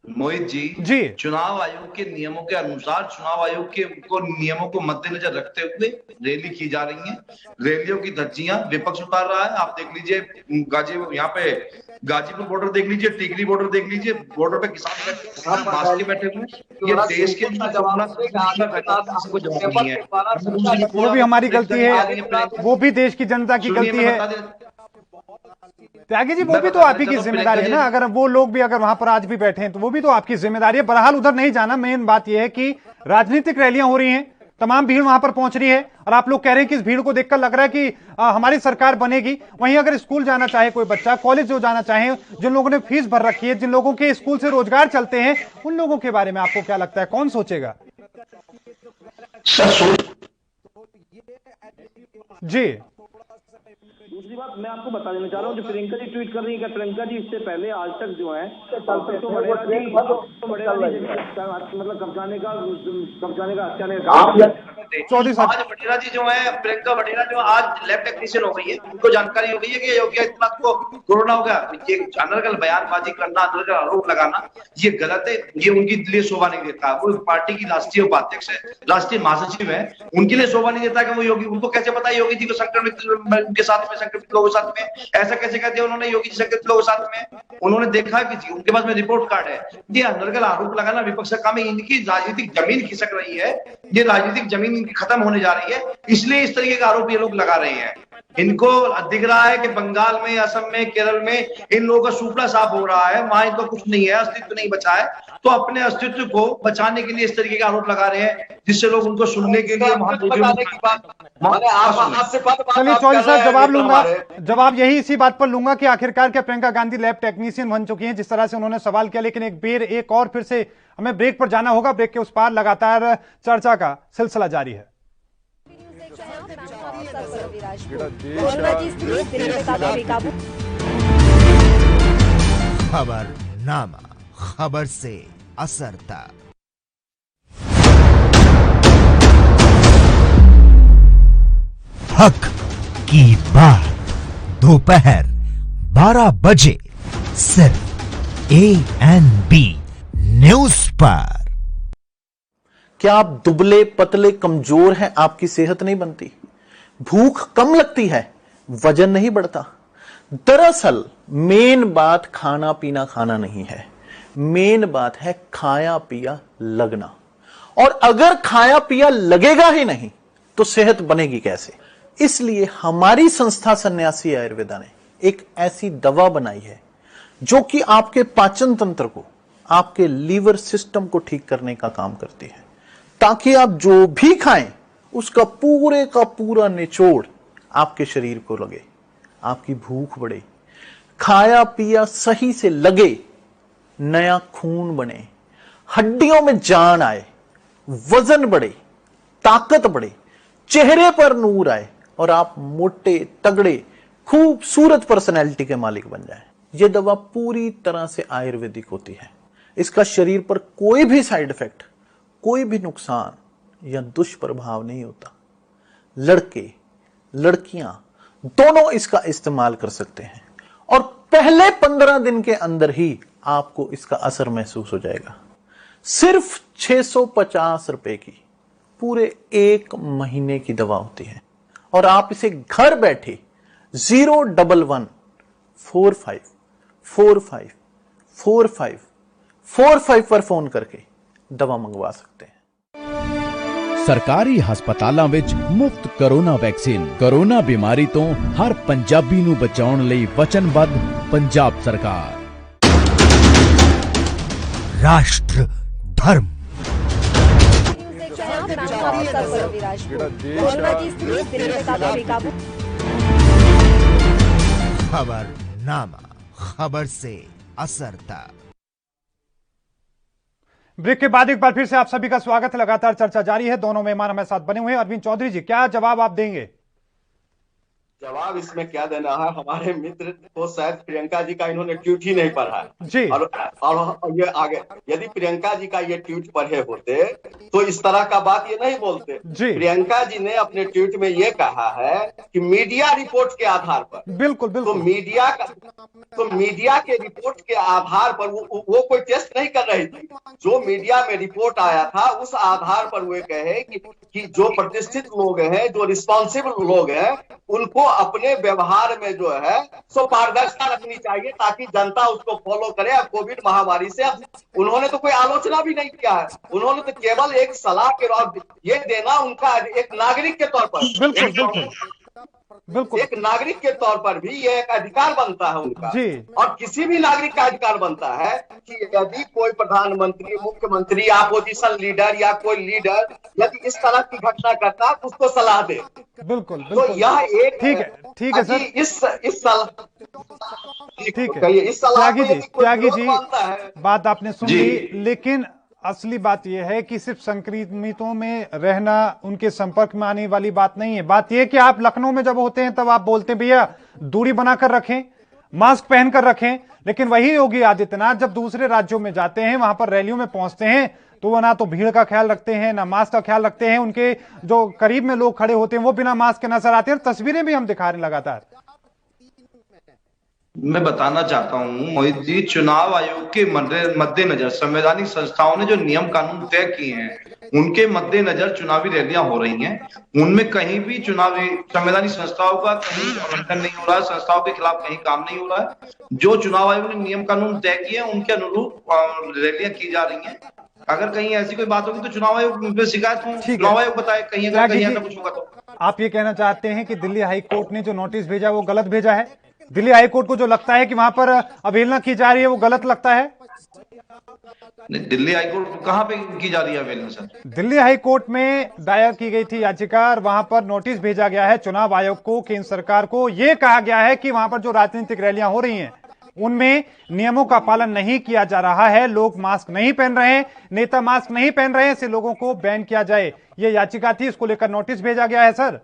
Speaker 3: मोहित जी, चुनाव आयोग के नियमों के अनुसार, चुनाव आयोग के नियमों को मद्देनजर रखते हुए रैली की जा रही है। रैलियों की धज्जियां विपक्ष उतार रहा है। आप देख लीजिए यहाँ पे गाजीपुर बॉर्डर देख लीजिए, टिकरी बॉर्डर देख लीजिए, बॉर्डर पे किसान मास्क के बैठे हुए। ये देश के
Speaker 2: वो भी हमारी गलती है, वो भी देश की जनता की गलती है। त्यागी जी वो भी तो आप ही की जिम्मेदारी है ना, अगर वो लोग भी अगर वहां पर आज भी बैठे हैं तो वो भी तो आपकी जिम्मेदारी है। बहरहाल उधर नहीं जाना, मेन बात यह है कि राजनीतिक रैलियां हो रही हैं, तमाम भीड़ वहां पर पहुंच रही है और आप लोग कह रहे हैं कि इस भीड़ को देखकर लग रहा है कि हमारी सरकार बनेगी। वहीं अगर स्कूल जाना चाहे कोई बच्चा, कॉलेज जो जाना चाहे, जिन लोगों ने फीस भर रखी है, जिन लोगों के स्कूल से रोजगार चलते हैं, उन लोगों के बारे में आपको क्या लगता है, कौन सोचेगा? जी
Speaker 10: दूसरी बात मैं आपको बता देना चाह रहा हूँ, जो प्रियंका जी ट्वीट कर रही है, प्रियंका जी इससे पहले आज तक जो है तो मतलब कब्जाने का हत्या थे।
Speaker 2: चौधरी साहब,
Speaker 10: आज वडेरा जी जो है, प्रियंका वडेरा जो आज लैब टेक्नीशियन हो गई है, उनको जानकारी हो गई है कि योगी आदित्यनाथ को कोरोना हो गया। ये अनर्गल बयानबाजी करना, अनर्गल आरोप लगाना, ये गलत है। ये उनके लिए शोभा नहीं देता। वो पार्टी की राष्ट्रीय उपाध्यक्ष है, राष्ट्रीय महासचिव है, उनके लिए शोभा नहीं देता कि वो योगी, उनको कैसे पता है योगी जी को संक्रमित, उनके साथ में संक्रमित लोगों के साथ में ऐसा कैसे कहते हैं उन्होंने योगी जी संक्रमित लोगों के साथ में? उन्होंने देखा कि जी उनके पास में रिपोर्ट कार्ड है। ये अनर्गल आरोप लगाना विपक्ष का काम है। इनकी राजनीतिक जमीन खिसक रही है, ये राजनीतिक जमीन इनकी खत्म होने जा रही है, इसलिए इस तरीके का आरोप ये लोग लगा रहे हैं। इनको दिख रहा है कि बंगाल में, असम में, केरल में इन लोगों का सुपड़ा साफ हो रहा है, वहां इनको कुछ नहीं है, अस्तित्व नहीं बचा है, तो अपने अस्तित्व को बचाने के लिए इस तरीके का आरोप लगा रहे हैं, जिससे लोग उनको सुनने के लिए वहां
Speaker 2: चलिए चौधरी साहब जवाब लूंगा, जवाब यही इसी बात पर लूंगा कि आखिरकार क्या प्रियंका गांधी लैब टेक्नीशियन बन चुकी हैं, जिस तरह से उन्होंने सवाल किया। लेकिन एक और फिर से हमें ब्रेक पर जाना होगा। ब्रेक के उस पार लगातार चर्चा का सिलसिला जारी है।
Speaker 1: खबरनामा, खबर से असर तक। हक की बात दोपहर 12 बजे सिर्फ ANB न्यूज पर।
Speaker 6: क्या आप दुबले पतले कमजोर हैं, आपकी सेहत नहीं बनती, भूख कम लगती है, वजन नहीं बढ़ता? दरअसल मेन बात खाना पीना खाना नहीं है, मेन बात है खाया पिया लगना। और अगर खाया पिया लगेगा ही नहीं तो सेहत बनेगी कैसे? इसलिए हमारी संस्था सन्यासी आयुर्वेदा ने एक ऐसी दवा बनाई है जो कि आपके पाचन तंत्र को, आपके लीवर सिस्टम को ठीक करने का काम करती है, ताकि आप जो भी खाएं उसका पूरे का पूरा निचोड़ आपके शरीर को लगे, आपकी भूख बढ़े, खाया पिया सही से लगे, नया खून बने, हड्डियों में जान आए, वजन बढ़े, ताकत बढ़े, चेहरे पर नूर आए और आप मोटे तगड़े खूबसूरत पर्सनैलिटी के मालिक बन जाएं। यह दवा पूरी तरह से आयुर्वेदिक होती है। इसका शरीर पर कोई भी साइड इफेक्ट, कोई भी नुकसान या दुष्प्रभाव नहीं होता। लड़के लड़कियां दोनों इसका इस्तेमाल कर सकते हैं और पहले 15 दिन के अंदर ही आपको इसका असर महसूस हो जाएगा। सिर्फ 650 रुपए की पूरे 1 महीने की दवा होती है और आप इसे घर बैठे 01145454545 पर फोन करके दवा मंगवा सकते हैं।
Speaker 11: ਸਰਕਾਰੀ ਹਸਪਤਾਲਾਂ ਵਿੱਚ ਮੁਫਤ ਕੋਰੋਨਾ ਵੈਕਸੀਨ। ਕੋਰੋਨਾ ਬਿਮਾਰੀ ਤੋਂ ਹਰ ਪੰਜਾਬੀ ਨੂੰ ਬਚਾਉਣ ਲਈ ਵਚਨਬੱਧ ਪੰਜਾਬ ਸਰਕਾਰ।
Speaker 1: राष्ट्र धर्म, खबरनामा, खबर से असर तक।
Speaker 2: ब्रेक के बाद एक बार फिर से आप सभी का स्वागत है। लगातार चर्चा जारी है, दोनों मेहमान हमारे साथ बने हुए हैं। अरविंद चौधरी जी, क्या जवाब आप देंगे?
Speaker 4: जवाब इसमें क्या देना है, हमारे मित्र को शायद प्रियंका जी का इन्होंने ट्वीट ही नहीं पढ़ा है
Speaker 2: जी।
Speaker 4: और ये आगे यदि प्रियंका जी का ये ट्वीट पढ़े होते तो इस तरह का बात ये नहीं बोलते
Speaker 2: जी।
Speaker 4: प्रियंका जी ने अपने ट्वीट में ये कहा है कि मीडिया रिपोर्ट के आधार पर,
Speaker 2: बिल्कुल बिल्कुल,
Speaker 4: तो मीडिया के रिपोर्ट के आधार पर वो कोई टेस्ट नहीं कर रही थी। जो मीडिया में रिपोर्ट आया था उस आधार पर वे कहे कि जो प्रतिष्ठित लोग हैं, जो रिस्पॉन्सिबल लोग हैं, उनको अपने व्यवहार में जो है सो पारदर्शिता रखनी चाहिए ताकि जनता उसको फॉलो करे। अब कोविड महामारी से उन्होंने तो कोई आलोचना भी नहीं किया है, उन्होंने तो केवल एक सलाह के ये देना उनका एक नागरिक के तौर पर,
Speaker 2: बिल्कुल
Speaker 4: एक नागरिक के तौर पर भी ये एक अधिकार बनता है उनका
Speaker 2: जी।
Speaker 4: और किसी भी नागरिक का अधिकार बनता है कि यदि कोई प्रधानमंत्री, मुख्यमंत्री, अपोजिशन लीडर या कोई लीडर यदि इस तरह की घटना करता है तो उसको सलाह दे।
Speaker 2: बिल्कुल
Speaker 4: तो यह एक
Speaker 2: ठीक है सर,
Speaker 4: इस सलाह
Speaker 2: ठीक है।
Speaker 4: त्यागी
Speaker 2: जी बात आपने सुन ली, लेकिन असली बात यह है कि सिर्फ संक्रमितों में रहना, उनके संपर्क में आने वाली बात नहीं है। बात यह कि आप लखनऊ में जब होते हैं तब आप बोलते हैं भैया दूरी बनाकर रखें, मास्क पहनकर रखें, लेकिन वही योगी आदित्यनाथ जब दूसरे राज्यों में जाते हैं, वहां पर रैलियों में पहुंचते हैं, तो वो ना तो भीड़ का ख्याल रखते हैं, ना मास्क का ख्याल रखते हैं। उनके जो करीब में लोग खड़े होते हैं वो बिना मास्क के नजर आते हैं, तस्वीरें भी हम दिखा रहे हैं लगातार।
Speaker 3: मैं बताना चाहता हूं मोहित जी, चुनाव आयोग के मद्देनजर संवैधानिक संस्थाओं ने जो नियम कानून तय किए हैं उनके मद्देनजर चुनावी रैलियां हो रही हैं। उनमें कहीं भी चुनावी संवैधानिक संस्थाओं का कहीं उल्लंघन नहीं हो रहा है, संस्थाओं के खिलाफ कहीं काम नहीं हो रहा है। जो चुनाव आयोग ने नियम कानून तय किए हैं उनके अनुरूप रैलियां की जा रही हैं। अगर कहीं ऐसी कोई बात होगी तो चुनाव आयोग पे शिकायत हो, चुनाव आयोग बताए कहीं अगर कहीं ऐसा कुछ होगा तो।
Speaker 2: आप ये कहना चाहते हैं कि दिल्ली हाई कोर्ट ने जो नोटिस भेजा वो गलत भेजा है? दिल्ली हाई कोर्ट को जो लगता है कि वहां पर अवहेलना की जा रही है वो गलत लगता है?
Speaker 3: दिल्ली हाई कोर्ट कहां पे की जा रही है अवहेलना सर?
Speaker 2: दिल्ली हाई कोर्ट में दायर की गई थी याचिका और वहां पर नोटिस भेजा गया है चुनाव आयोग को, केंद्र सरकार को। यह कहा गया है कि वहां पर जो राजनीतिक रैलियां हो रही हैं उनमें नियमों का पालन नहीं किया जा रहा है, लोग मास्क नहीं पहन रहे हैं, नेता मास्क नहीं पहन रहे हैं, ऐसे लोगों को बैन किया जाए। यह याचिका थी, इसको लेकर नोटिस भेजा गया है सर।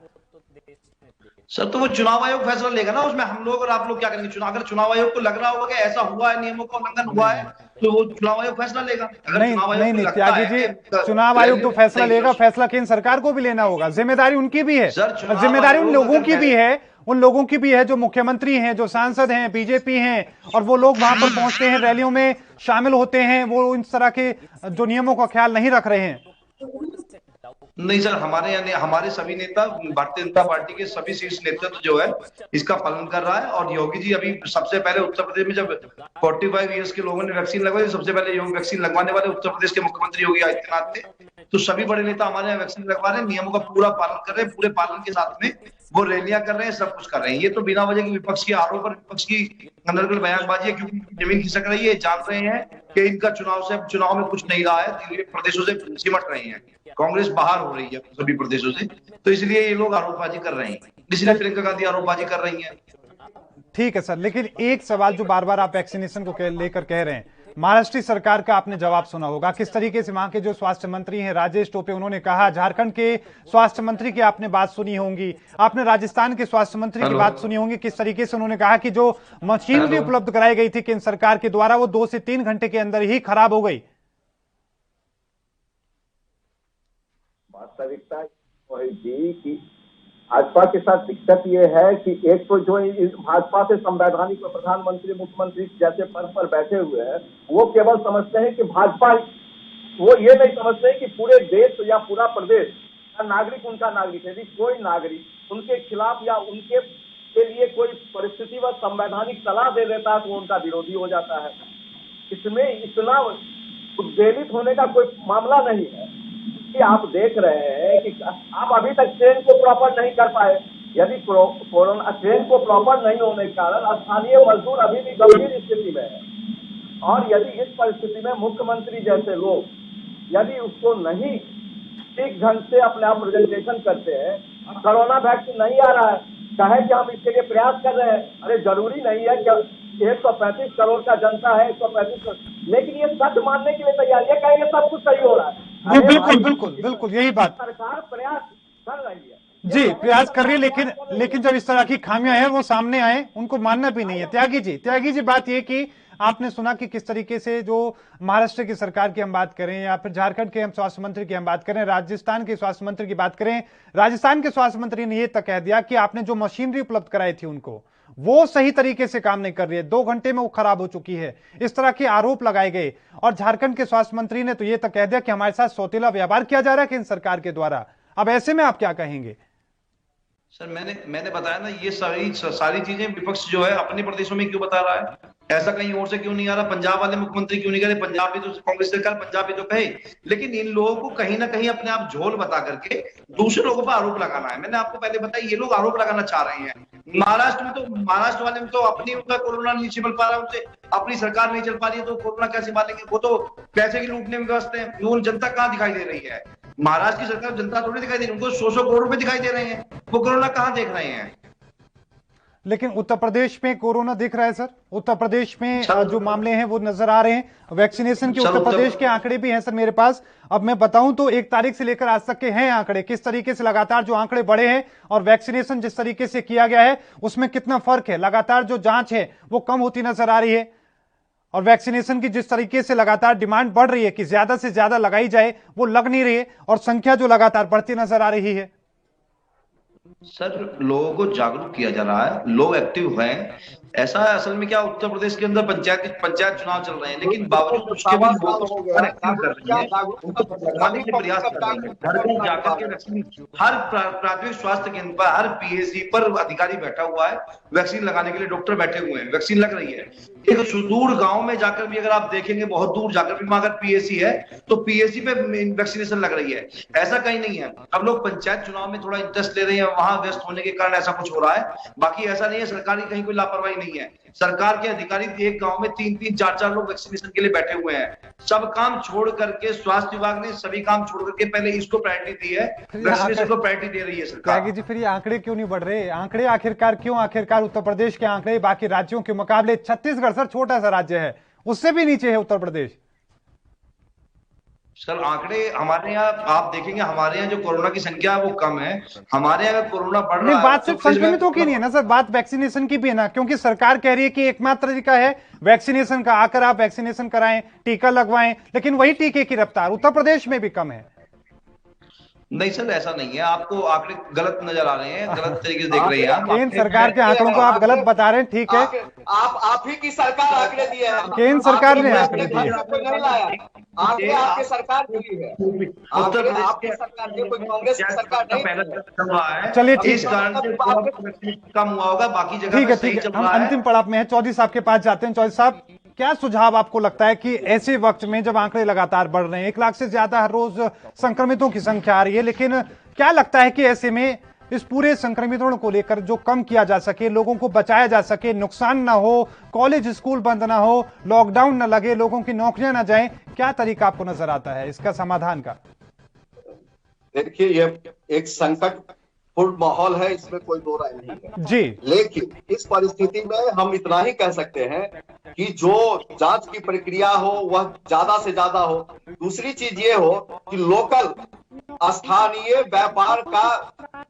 Speaker 3: सर तो वो चुनाव आयोग फैसला लेगा ना, उसमें हम लोग और आप लोग क्या करेंगे? अगर चुनाव आयोग को लग रहा होगा कि ऐसा हुआ है, नियमों का उल्लंघन हुआ है, तो वो चुनाव आयोग फैसला लेगा। अगर
Speaker 2: नहीं त्यागी जी, चुनाव आयोग तो फैसला लेगा, फैसला केंद्र सरकार को भी लेना होगा, जिम्मेदारी उनकी भी है, जिम्मेदारी उन लोगों की भी है, उन लोगों की भी है जो मुख्यमंत्री हैं, जो सांसद हैं, बीजेपी हैं, और वो लोग वहां पर पहुंचते हैं, रैलियों में शामिल होते हैं, वो इस तरह के जो नियमों का ख्याल नहीं रख रहे हैं।
Speaker 3: नहीं सर, हमारे यहाँ हमारे सभी नेता, भारतीय जनता पार्टी के सभी शीर्ष नेतृत्व जो है इसका पालन कर रहा है। और योगी जी अभी सबसे पहले उत्तर प्रदेश में जब 45 ईयर्स के लोगों ने वैक्सीन लगवाई, सबसे पहले योगी वैक्सीन लगवाने वाले उत्तर प्रदेश के मुख्यमंत्री योगी आदित्यनाथ थे। तो सभी बड़े नेता हमारे यहाँ वैक्सीन लगवा रहे हैं, नियमों का पूरा पालन कर रहे हैं, पूरे पालन के साथ में वो रैलियां कर रहे हैं, सब कुछ कर रहे हैं। ये तो बिना वजह के विपक्ष के आरोप और विपक्ष की अनर्गल बयानबाजी है, क्योंकि जमीन खिसक रही है। जान रहे हैं कि इनका चुनाव में कुछ नहीं रहा है, प्रदेशों से सिमट रहे हैं, कांग्रेस बाहर हो रही है सभी प्रदेशों से, तो इसलिए ये लोग आरोपबाजी कर रहे हैं, इसलिए प्रियंका गांधी आरोपबाजी कर रही हैं।
Speaker 2: ठीक है सर, लेकिन एक सवाल जो बार बार आप वैक्सीनेशन को लेकर कह रहे हैं, महाराष्ट्र सरकार का आपने जवाब सुना होगा, किस तरीके से वहां के जो स्वास्थ्य मंत्री हैं राजेश टोपे, उन्होंने कहा। झारखंड के स्वास्थ्य मंत्री की आपने बात सुनी होंगी, आपने राजस्थान के स्वास्थ्य मंत्री की बात सुनी होंगी, किस तरीके से उन्होंने कहा कि जो मशीनरी उपलब्ध कराई गई थी केंद्र सरकार के द्वारा वो 2 से 3 घंटे के अंदर ही खराब हो गई।
Speaker 12: वास्तविकता जी की भाजपा के साथ दिक्कत ये है कि एक तो जो भाजपा से संवैधानिक प्रधानमंत्री मुख्यमंत्री जैसे पद पर बैठे हुए हैं, वो केवल समझते हैं कि भाजपा, वो ये नहीं समझते हैं कि पूरे देश या पूरा प्रदेश का नागरिक उनका नागरिक है। यदि कोई नागरिक उनके खिलाफ या उनके के लिए कोई परिस्थिति व संवैधानिक सलाह दे देता है तो उनका विरोधी हो जाता है। इसमें इतना उद्वेलित होने का कोई मामला नहीं है कि आप देख रहे हैं कि आप अभी तक ट्रेन को प्रॉपर नहीं कर पाए। यदि कोरोना ट्रेन को प्रॉपर नहीं होने के कारण स्थानीय मजदूर अभी भी गंभीर स्थिति में है, और यदि इस परिस्थिति में मुख्यमंत्री जैसे लोग यदि उसको नहीं ठीक ढंग से अपने आप प्रेजेंटेशन करते हैं, अब कोरोना वैक्सीन नहीं आ रहा है, कहे कि हम इसके लिए प्रयास कर रहे हैं। अरे जरूरी नहीं है कि 135 करोड़ का जनता है, 135 करोड़, लेकिन ये सच मानने के लिए तैयार है, कहेंगे सब कुछ सही हो रहा है।
Speaker 2: बिल्कुल यही बात
Speaker 12: सरकार प्रयास कर रही है
Speaker 2: जी, प्रयास कर रही है, लेकिन जब इस तरह की खामियां हैं वो सामने आए, उनको मानना भी नहीं है। त्यागी जी बात ये कि आपने सुना कि किस तरीके से जो महाराष्ट्र की सरकार की हम बात करें या फिर झारखंड के हम स्वास्थ्य मंत्री की हम बात करें, राजस्थान के स्वास्थ्य मंत्री की बात करें, राजस्थान के स्वास्थ्य मंत्री ने यह तक कह दिया कि आपने जो मशीनरी उपलब्ध कराई थी उनको वो सही तरीके से काम नहीं कर रही है, 2 घंटे में वो खराब हो चुकी है, इस तरह के आरोप लगाए गए। और झारखंड के स्वास्थ्य मंत्री ने तो यह तक कह दिया कि हमारे साथ सौतेला व्यवहार किया जा रहा है केंद्र सरकार के द्वारा। अब ऐसे में आप क्या कहेंगे?
Speaker 3: सर मैंने बताया ना, ये सारी चीजें विपक्ष जो है अपने प्रदेशों में क्यों बता रहा है, ऐसा कहीं और से क्यों नहीं आ रहा? पंजाब वाले मुख्यमंत्री क्यों नहीं करे? पंजाब भी तो कांग्रेस सरकार पंजाब भी तो कहे, लेकिन इन लोगों को कहीं ना कहीं अपने आप झोल बता करके दूसरे लोगों पर आरोप लगाना है। मैंने आपको पहले बताया, ये लोग आरोप लगाना चाह रहे हैं। महाराष्ट्र वाले में तो अपनी उनका कोरोना नहीं संभल पा रहा, उनसे अपनी सरकार नहीं चल पा रही है, तो कोरोना कैसे संभालेंगे? वो तो पैसे की लूटने में व्यस्त है। वो जनता कहाँ दिखाई दे रही है? महाराष्ट्र की सरकार जनता थोड़ी दिखाई दे रही है, उनको 100 करोड़ रुपए दिखाई दे रहे हैं, वो कोरोना कहाँ देख रहे हैं?
Speaker 2: लेकिन उत्तर प्रदेश में कोरोना दिख रहा है सर, उत्तर प्रदेश में जो मामले हैं वो नजर आ रहे हैं। वैक्सीनेशन के उत्तर प्रदेश के आंकड़े भी हैं सर मेरे पास। अब मैं बताऊं तो 1 तारीख से लेकर आज तक के हैं आंकड़े, किस तरीके से लगातार जो आंकड़े बढ़े हैं और वैक्सीनेशन जिस तरीके से किया गया है उसमें कितना फर्क है। लगातार जो जांच है वो कम होती नजर आ रही है। और वैक्सीनेशन की जिस तरीके से लगातार डिमांड बढ़ रही है कि ज्यादा से ज्यादा लगाई जाए, वो लग नहीं रही है और संख्या जो लगातार बढ़ती नजर आ रही है।
Speaker 10: सर, लोगों को जागरूक किया जा रहा है, लोग एक्टिव हैं। ऐसा है, असल में क्या उत्तर प्रदेश के अंदर पंचायत चुनाव चल रहे हैं, लेकिन बावजूद उसके भी लोग एक्टिव कर रहे हैं, उनको भटकाने के प्रयास कर रहे हैं। घर घर जाकर के वैक्सीन, हर प्राथमिक स्वास्थ्य केंद्र पर, हर पीएचसी पर अधिकारी बैठा हुआ है, वैक्सीन लगाने के लिए डॉक्टर बैठे हुए हैं, वैक्सीन लग रही है। एक सुदूर गांव में जाकर भी अगर आप देखेंगे, बहुत दूर जाकर भी अगर पीएचसी है तो पीएचसी पे वैक्सीनेशन लग रही है। ऐसा कहीं नहीं है। अब लोग पंचायत चुनाव में थोड़ा इंटरेस्ट ले रहे हैं, वहां व्यस्त होने के कारण ऐसा कुछ हो रहा है। बाकी ऐसा नहीं है, सरकारी कहीं कोई लापरवाही नहीं है। सरकार के अधिकारी एक गांव में 3-3, 4-4 लोग वैक्सीनेशन के लिए बैठे हुए हैं। सब काम छोड़ करके स्वास्थ्य विभाग ने सभी काम छोड़ करके पहले इसको प्रायोरिटी दी है, वैक्सीनेशन को प्रायोरिटी दे रही है सरकार।
Speaker 2: त्यागी जी, फिर ये आंकड़े क्यों नहीं बढ़ रहे? आंकड़े आखिरकार उत्तर प्रदेश के आंकड़े बाकी राज्यों के मुकाबले, छत्तीसगढ़ सर छोटा सा राज्य है, उससे भी नीचे है उत्तर प्रदेश।
Speaker 10: सर, आंकड़े हमारे यहाँ आप देखेंगे, हमारे यहाँ जो कोरोना की संख्या है वो कम है। हमारे यहाँ कोरोना बढ़ रहा है।
Speaker 2: बात सिर्फ संक्रमितों की नहीं है ना सर, बात वैक्सीनेशन की भी है ना, क्योंकि सरकार कह रही है कि एकमात्र तरीका है वैक्सीनेशन का, आकर आप वैक्सीनेशन कराएं, टीका लगवाएं, लेकिन वही टीके की रफ्तार उत्तर प्रदेश में भी कम है।
Speaker 10: नहीं सर, ऐसा नहीं है, आपको आंकड़े गलत नजर आ रहे हैं, गलत तरीके से देख रहे हैं।
Speaker 2: केंद्र सरकार के आंकड़ों को आप गलत बता रहे हैं, ठीक है।
Speaker 4: आप ही की सरकार आंकड़े दिए हैं,
Speaker 2: केंद्र सरकार ने आंकड़े दिए,
Speaker 4: नहीं लाया आंकड़े, आपकी सरकार दी है, आपकी सरकार ने, कोई कांग्रेस की सरकार नहीं।
Speaker 2: चलिए ठीक
Speaker 10: इस कारण से कम हुआ होगा, बाकी जगह
Speaker 2: ठीक है। हम अंतिम पड़ाव में है, चौधरी साहब के पास जाते हैं। चौधरी साहब, क्या सुझाव आपको लगता है कि ऐसे वक्त में जब आंकड़े लगातार बढ़ रहे हैं, 1 लाख से ज्यादा हर रोज संक्रमितों की संख्या आ रही है, लेकिन क्या लगता है कि ऐसे में इस पूरे संक्रमितों को लेकर जो कम किया जा सके, लोगों को बचाया जा सके, नुकसान ना हो, कॉलेज स्कूल बंद ना हो, लॉकडाउन ना लगे, लोगों की नौकरियां ना जाएं, क्या तरीका आपको नजर आता है इसका समाधान का?
Speaker 4: देखिए, ये एक संकट पूर्ण माहौल है, इसमें कोई दो राय नहीं है
Speaker 2: जी।
Speaker 4: लेकिन इस परिस्थिति में हम इतना ही कह सकते हैं कि जो जांच की प्रक्रिया हो वह ज्यादा से ज्यादा हो। दूसरी चीज ये हो कि लोकल स्थानीय व्यापार का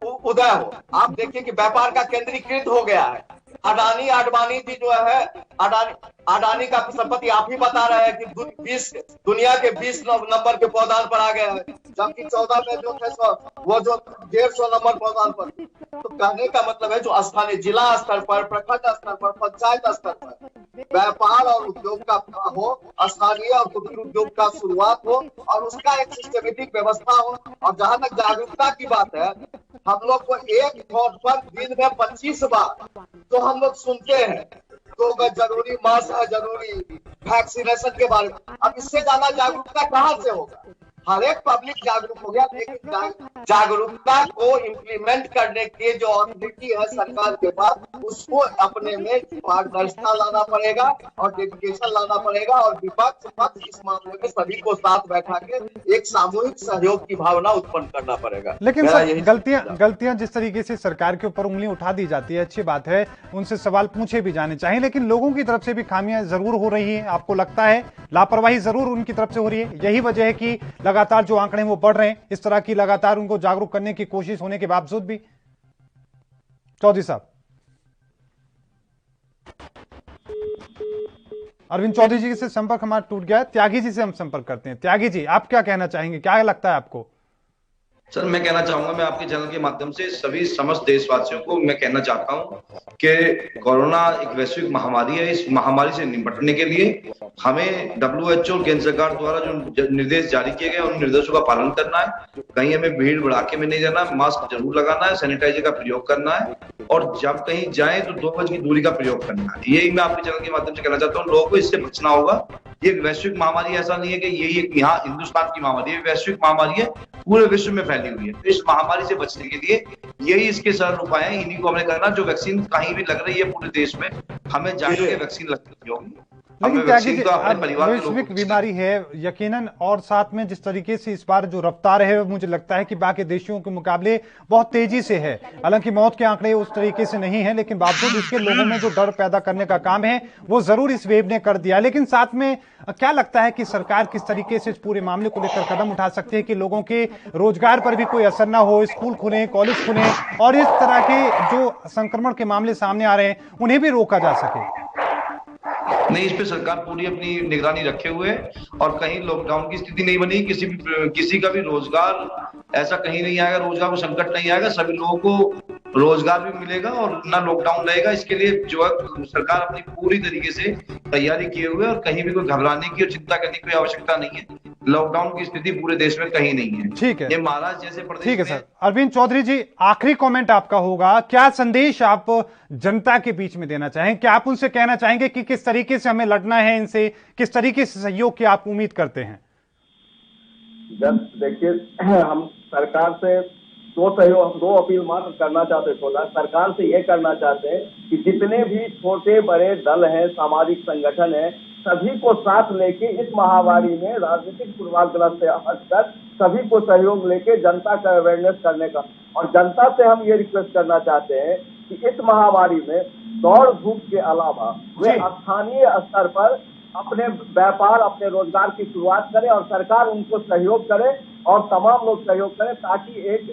Speaker 4: उदय हो। आप देखिए कि व्यापार का केंद्रीकृत हो गया है। अडानी आडवाणी जी जो है, अडानी का संपत्ति आप ही बता रहे हैं कि दुनिया के 20 नंबर के पौधान पर आ गया है, जबकि 14 में जो थे वो जो 150 नंबर पौधान पर। तो कहने का मतलब है जो स्थानीय जिला स्तर पर, प्रखंड स्तर पर, पंचायत स्तर पर व्यापार और उद्योग का हो, स्थानीय और कुटीर उद्योग का शुरुआत हो और उसका एक सिस्टमेटिक व्यवस्था हो। और जहां तक जागरूकता की बात है, हम लोग को एक फोन पर दिन में 25 बार जो हम लोग सुनते हैं, 2 गज जरूरी, मास्क है जरूरी, वैक्सीनेशन के बारे में, अब इससे ज्यादा जागरूकता कहां से होगा? हर एक पब्लिक जागरूक हो गया, लेकिन जागरूकता को इम्प्लीमेंट करने के जो अथॉरिटी है सरकार के पास, उसको अपने में पारदर्शिता लाना पड़ेगा और डेडिकेशन लाना पड़ेगा। और विपक्ष पक्ष इस मामले में सभी को साथ बैठा के एक सामूहिक सहयोग की भावना उत्पन्न करना पड़ेगा।
Speaker 2: लेकिन सर, गलतियां जिस तरीके से सरकार के ऊपर उंगली उठा दी जाती है, अच्छी बात है, उनसे सवाल पूछे भी जाने चाहिए, लेकिन लोगों की तरफ से भी खामियां जरूर हो रही है। आपको लगता है लापरवाही जरूर उनकी तरफ से हो रही है? यही वजह है कि लगातार जो आंकड़े वो बढ़ रहे हैं, इस तरह की लगातार उनको जागरूक करने की कोशिश होने के बावजूद भी। चौधरी साहब, अरविंद चौधरी जी से संपर्क हमारा टूट गया है, त्यागी जी से हम संपर्क करते हैं। त्यागी जी, आप क्या कहना चाहेंगे, क्या लगता है आपको?
Speaker 10: सर, मैं कहना चाहूंगा, मैं आपके चैनल के माध्यम से सभी समस्त देशवासियों को मैं कहना चाहता हूं कि कोरोना एक वैश्विक महामारी है। इस महामारी से निपटने के लिए हमें WHO और केंद्र सरकार द्वारा जो निर्देश जारी किए गए उन निर्देशों का पालन करना है। कहीं हमें भीड़ भड़ाके में नहीं जाना, मास्क जरूर लगाना है, सैनिटाइजर का प्रयोग करना है और जब कहीं जाए तो 2 गज की दूरी का प्रयोग करना है। यही मैं आपके चैनल के माध्यम से कहना चाहता हूँ। लोगों को इससे बचना होगा। ये वैश्विक महामारी ऐसा नहीं है कि यही एक यहाँ हिंदुस्तान की महामारी है, वैश्विक महामारी है, पूरे विश्व में फैली हुई है। तो इस महामारी से बचने के लिए यही इसके सरल उपाय हैं, इन्हीं को हमें करना। जो वैक्सीन कहीं भी लग रही है पूरे देश में, हमें जाके वैक्सीन लगनी होगी।
Speaker 2: लेकिन त्यागी जी, वैश्विक बीमारी है यकीनन, और साथ में जिस तरीके से इस बार जो रफ्तार है मुझे लगता है कि बाकी देशों के मुकाबले बहुत तेजी से है। हालांकि मौत के आंकड़े उस तरीके से नहीं है, लेकिन बावजूद इसके लोगों में जो डर पैदा करने का काम है वो जरूर इस वेव ने कर दिया। लेकिन साथ में क्या लगता है कि सरकार किस तरीके से इस पूरे मामले को लेकर कदम उठा सकती है कि लोगों के रोजगार पर भी कोई असर ना हो, स्कूल खुले, कॉलेज खुले और इस तरह के जो संक्रमण के मामले सामने आ रहे हैं उन्हें भी रोका जा सके?
Speaker 3: नहीं, इस पे सरकार पूरी अपनी निगरानी रखे हुए है और कहीं लॉकडाउन की स्थिति नहीं बनी, किसी का भी रोजगार ऐसा कहीं नहीं आएगा, रोजगार को संकट नहीं आएगा, सभी लोगों को रोजगार भी मिलेगा और ना लॉकडाउन रहेगा। इसके लिए जो है सरकार अपनी पूरी तरीके से तैयारी किए हुए और कहीं भी कोई घबराने की और चिंता करने की कोई आवश्यकता नहीं है। लॉकडाउन की स्थिति पूरे देश में कहीं नहीं है।
Speaker 2: ठीक है,
Speaker 3: ये महाराष्ट्र जैसे प्रदेश।
Speaker 2: ठीक है सर। अरविंद चौधरी जी, आखिरी कमेंट आपका होगा, क्या संदेश आप जनता के बीच में देना चाहें? क्या आप उनसे कहना चाहेंगे कि किस तरीके से हमें लड़ना है इनसे, किस तरीके से सहयोग की आप उम्मीद करते हैं?
Speaker 12: देखिए, हम सरकार से दो अपील मात्र करना चाहते हैं। सरकार से ये करना चाहते हैं कि जितने भी छोटे बड़े दल हैं, सामाजिक संगठन है, सभी को साथ लेके इस महामारी में राजनीतिक पूर्वाग्रह से हटकर सभी को सहयोग लेके जनता का अवेयरनेस करने का, और जनता से हम ये रिक्वेस्ट करना चाहते हैं कि इस महामारी में दौड़ धूप के अलावा वे स्थानीय स्तर पर अपने व्यापार, अपने रोजगार की शुरुआत करें और सरकार उनको सहयोग करे और तमाम लोग सहयोग करें, ताकि एक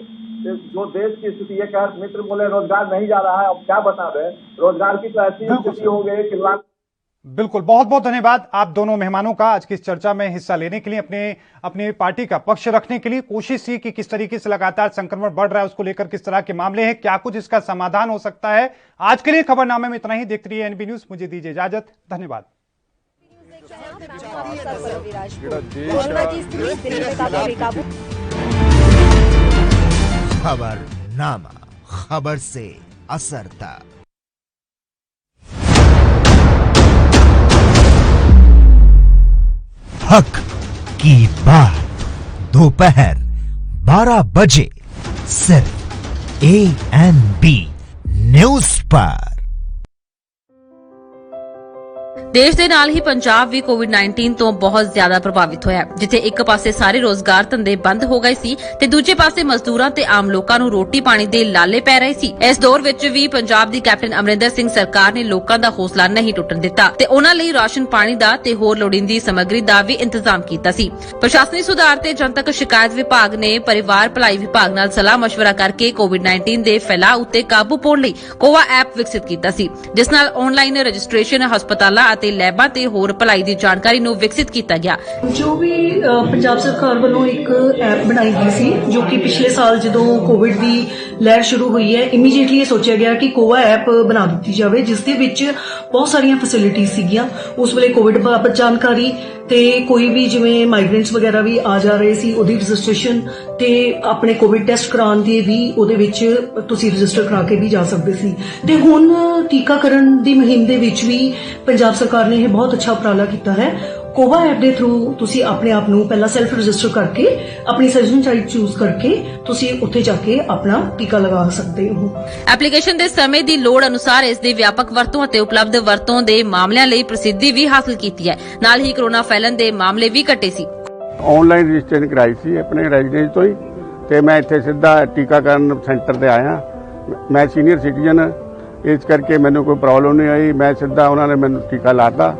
Speaker 12: जो देश की स्थिति, ये कह मित्र बोले रोजगार नहीं जा रहा है, अब क्या बता रहे, रोजगार की तो ऐसी स्थिति हो गई कि
Speaker 2: बिल्कुल। बहुत बहुत धन्यवाद आप दोनों मेहमानों का आज की इस चर्चा में हिस्सा लेने के लिए, अपने पार्टी का पक्ष रखने के लिए। कोशिश ये कि किस तरीके से लगातार संक्रमण बढ़ रहा है उसको लेकर किस तरह के मामले हैं, क्या कुछ इसका समाधान हो सकता है। आज के लिए खबरनामे में इतना ही। देखते रहिए एनबी न्यूज। मुझे दीजिए इजाजत। धन्यवाद।
Speaker 1: खबरनामा, खबर से असर तक। हक की बात दोपहर 12 बजे सिर्फ एएनबी न्यूज पर।
Speaker 13: ਦੇਸ਼ ਦੇ ਨਾਲ ਹੀ ਪੰਜਾਬ ਵੀ ਕੋਵਿਡ-19 ਤੋਂ ਬਹੁਤ ਜ਼ਿਆਦਾ ਪ੍ਰਭਾਵਿਤ ਹੋਇਆ, ਜਿੱਥੇ ਇੱਕ ਪਾਸੇ ਸਾਰੇ ਰੋਜ਼ਗਾਰ ਧੰਦੇ ਬੰਦ ਹੋ ਗਏ ਸੀ ਤੇ ਦੂਜੇ ਪਾਸੇ ਮਜ਼ਦੂਰਾਂ ਤੇ ਆਮ ਲੋਕਾਂ ਨੂੰ ਰੋਟੀ ਪਾਣੀ ਦੇ ਲਾਲੇ ਪੈ ਰਹੇ ਸੀ। ਇਸ ਦੌਰ ਵਿੱਚ ਵੀ ਪੰਜਾਬ ਦੀ ਕੈਪਟਨ ਅਮਰਿੰਦਰ ਸਿੰਘ ਸਰਕਾਰ ਨੇ ਲੋਕਾਂ ਦਾ ਹੌਸਲਾ ਨਹੀਂ ਟੁੱਟਣ ਦਿੱਤਾ ਤੇ ਉਹਨਾਂ ਲਈ ਰਾਸ਼ਨ ਪਾਣੀ ਦਾ ਤੇ ਹੋਰ ਲੋੜੀਂਦੀ ਸਮੱਗਰੀ ਦਾ ਵੀ ਇੰਤਜ਼ਾਮ ਕੀਤਾ ਸੀ। ਪ੍ਰਸ਼ਾਸਨਿਕ ਸੁਧਾਰ ਤੇ ਜਨਤਕ ਸ਼ਿਕਾਇਤ ਵਿਭਾਗ ਨੇ ਪਰਿਵਾਰ ਭਲਾਈ ਵਿਭਾਗ ਨਾਲ ਸਲਾਹ ਮਸ਼ਵਰਾ ਕਰਕੇ ਕੋਵਿਡ-19 ਦੇ ਫੈਲਾਅ ਉੱਤੇ ਕਾਬੂ ਪਾਉਣ ਲਈ ਕੋਵਾ ਐਪ ਵਿਕਸਿਤ ਕੀਤਾ ਸੀ, ਜਿਸ ਨਾਲ ਆਨਲਾਈਨ ਰਜਿਸਟ੍ਰੇਸ਼ਨ, ਹਸਪਤਾਲਾਂ ਤੇ ਲੈਬਾਂ ਤੇ ਹੋਰ ਭਲਾਈ ਦੀ ਜਾਣਕਾਰੀ ਨੂੰ ਵਿਕਸਿਤ ਕੀਤਾ ਗਿਆ।
Speaker 14: ਜੋ ਵੀ ਪੰਜਾਬ ਸਰਕਾਰ ਵੱਲੋਂ ਇੱਕ ਐਪ ਬਣਾਈ ਗਈ ਸੀ, ਜੋ ਕਿ ਪਿਛਲੇ ਸਾਲ ਜਦੋਂ ਕੋਵਿਡ ਦੀ ਲਹਿਰ ਸ਼ੁਰੂ ਹੋਈ ਹੈ, ਇਮੀਡੀਏਟਲੀ ਇਹ ਸੋਚਿਆ ਗਿਆ ਕਿ ਕੋਵਾ ਐਪ ਬਣਾ ਦਿੱਤੀ ਜਾਵੇ, ਜਿਸ ਦੇ ਵਿੱਚ ਬਹੁਤ ਸਾਰੀਆਂ ਫੈਸਿਲਿਟੀਆਂ ਸੀਗੀਆਂ। ਉਸ ਵੇਲੇ ਕੋਵਿਡ ਬਾਬਤ ਜਾਣਕਾਰੀ ਤੇ ਕੋਈ ਵੀ ਜਿਵੇਂ ਮਾਈਗ੍ਰੈਂਟਸ ਵਗੈਰਾ ਵੀ ਆ ਜਾ ਰਹੇ ਸੀ, ਉਹਦੀ ਰਜਿਸਟ੍ਰੇਸ਼ਨ ਤੇ ਆਪਣੇ ਕੋਵਿਡ ਟੈਸਟ ਕਰਾਉਣ ਦੀ ਵੀ ਉਹਦੇ ਵਿੱਚ ਤੁਸੀਂ ਰਜਿਸਟਰ ਕਰਾ ਕੇ ਵੀ ਜਾ ਸਕਦੇ ਸੀ। ਤੇ ਹੁਣ ਟੀਕਾਕਰਨ ਦੀ ਮੁਹਿੰਮ ਦੇ ਵਿੱਚ ਵੀ ਪੰਜਾਬ ਸਰਕਾਰ ਨੇ ਇਹ ਬਹੁਤ ਅੱਛਾ ਉਪਰਾਲਾ ਕੀਤਾ ਹੈ। ਕੋਵਾ ਐਪ ਦੇ ਥਰੂ ਤੁਸੀਂ ਆਪਣੇ ਆਪ ਨੂੰ ਪਹਿਲਾਂ ਸੈਲਫ ਰਜਿਸਟਰ ਕਰਕੇ ਆਪਣੀ ਸਰਜਨ ਸਾਈਟ ਚੂਜ਼ ਕਰਕੇ ਤੁਸੀਂ ਉੱਥੇ ਜਾ ਕੇ ਆਪਣਾ ਟੀਕਾ ਲਗਾ ਸਕਦੇ ਹੋ।
Speaker 13: ਐਪਲੀਕੇਸ਼ਨ ਦੇ ਸਮੇਂ ਦੀ ਲੋੜ ਅਨੁਸਾਰ ਇਸ ਦੀ ਵਿਆਪਕ ਵਰਤੋਂ ਅਤੇ ਉਪਲਬਧ ਵਰਤੋਂ ਦੇ ਮਾਮਲਿਆਂ ਲਈ ਪ੍ਰਸਿੱਧੀ ਵੀ ਹਾਸਲ ਕੀਤੀ ਹੈ। ਨਾਲ ਹੀ ਕੋਰੋਨਾ ਫੈਲਣ ਦੇ ਮਾਮਲੇ ਵੀ ਘਟੇ ਸੀ।
Speaker 15: ਆਨਲਾਈਨ ਰਜਿਸਟ੍ਰੇਸ਼ਨ ਕਰਾਈ ਸੀ ਆਪਣੇ ਰੈਜ਼ੀਡੈਂਸ ਤੋਂ ਹੀ, ਤੇ ਮੈਂ ਇੱਥੇ ਸਿੱਧਾ ਟੀਕਾਕਰਨ ਸੈਂਟਰ ਤੇ ਆਇਆ। ਮੈਂ ਸੀਨੀਅਰ ਸਿਟੀਜ਼ਨ, ਇਸ ਕਰਕੇ ਮੈਨੂੰ ਕੋਈ ਪ੍ਰੋਬਲਮ ਨਹੀਂ ਆਈ। ਮੈਂ ਸਿੱਧਾ ਉਹਨਾਂ ਨੇ ਮੈਨੂੰ ਟੀਕਾ ਲਾਤਾ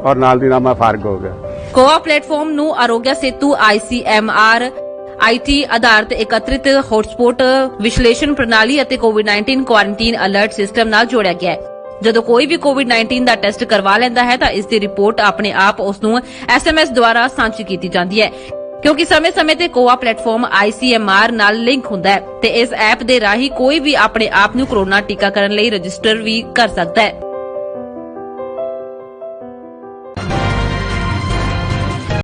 Speaker 15: ਔਰ ਨਾਲ ਦੀ ਨਾਲ ਮੈਂ ਫਾਰਗ ਹੋ ਗਿਆ।
Speaker 13: ਕੋਆ ਪਲੇਟਫਾਰਮ ਨੂੰ ਆਰੋਗਿਆ ਸੇਤੂ ICMR IT ਆਧਾਰਿਤ ਇਕੱਤਰਿਤ ਹੌਟਸਪੌਟ ਵਿਸ਼ਲੇਸ਼ਣ ਪ੍ਰਣਾਲੀ ਅਤੇ ਕੋਵਿਡ-19 ਕੁਆਰੰਟੀਨ ਅਲਰਟ ਸਿਸਟਮ ਨਾਲ ਜੋੜਿਆ ਗਿਆ ਹੈ। ਜਦੋਂ ਕੋਈ ਵੀ ਕੋਵਿਡ-19 ਦਾ ਟੈਸਟ ਕਰਵਾ ਲੈਂਦਾ ਹੈ ਤਾਂ ਇਸ ਦੀ ਰਿਪੋਰਟ ਆਪਣੇ ਆਪ ਉਸ ਨੂੰ SMS ਦੁਆਰਾ ਸਾਂਝੀ ਕੀਤੀ ਜਾਂਦੀ ਹੈ, ਕਿਉਂਕਿ ਸਮੇਂ-ਸਮੇਂ ਤੇ ਕੋਆ ਪਲੇਟਫਾਰਮ ICMR ਨਾਲ ਲਿੰਕ ਹੁੰਦਾ ਹੈ ਤੇ ਇਸ ਐਪ ਦੇ ਰਾਹੀਂ ਕੋਈ ਵੀ ਆਪਣੇ ਆਪ ਨੂੰ ਕੋਰੋਨਾ ਟੀਕਾਕਰਨ ਲਈ ਰਜਿਸਟਰ ਵੀ ਕਰ ਸਕਦਾ ਹੈ।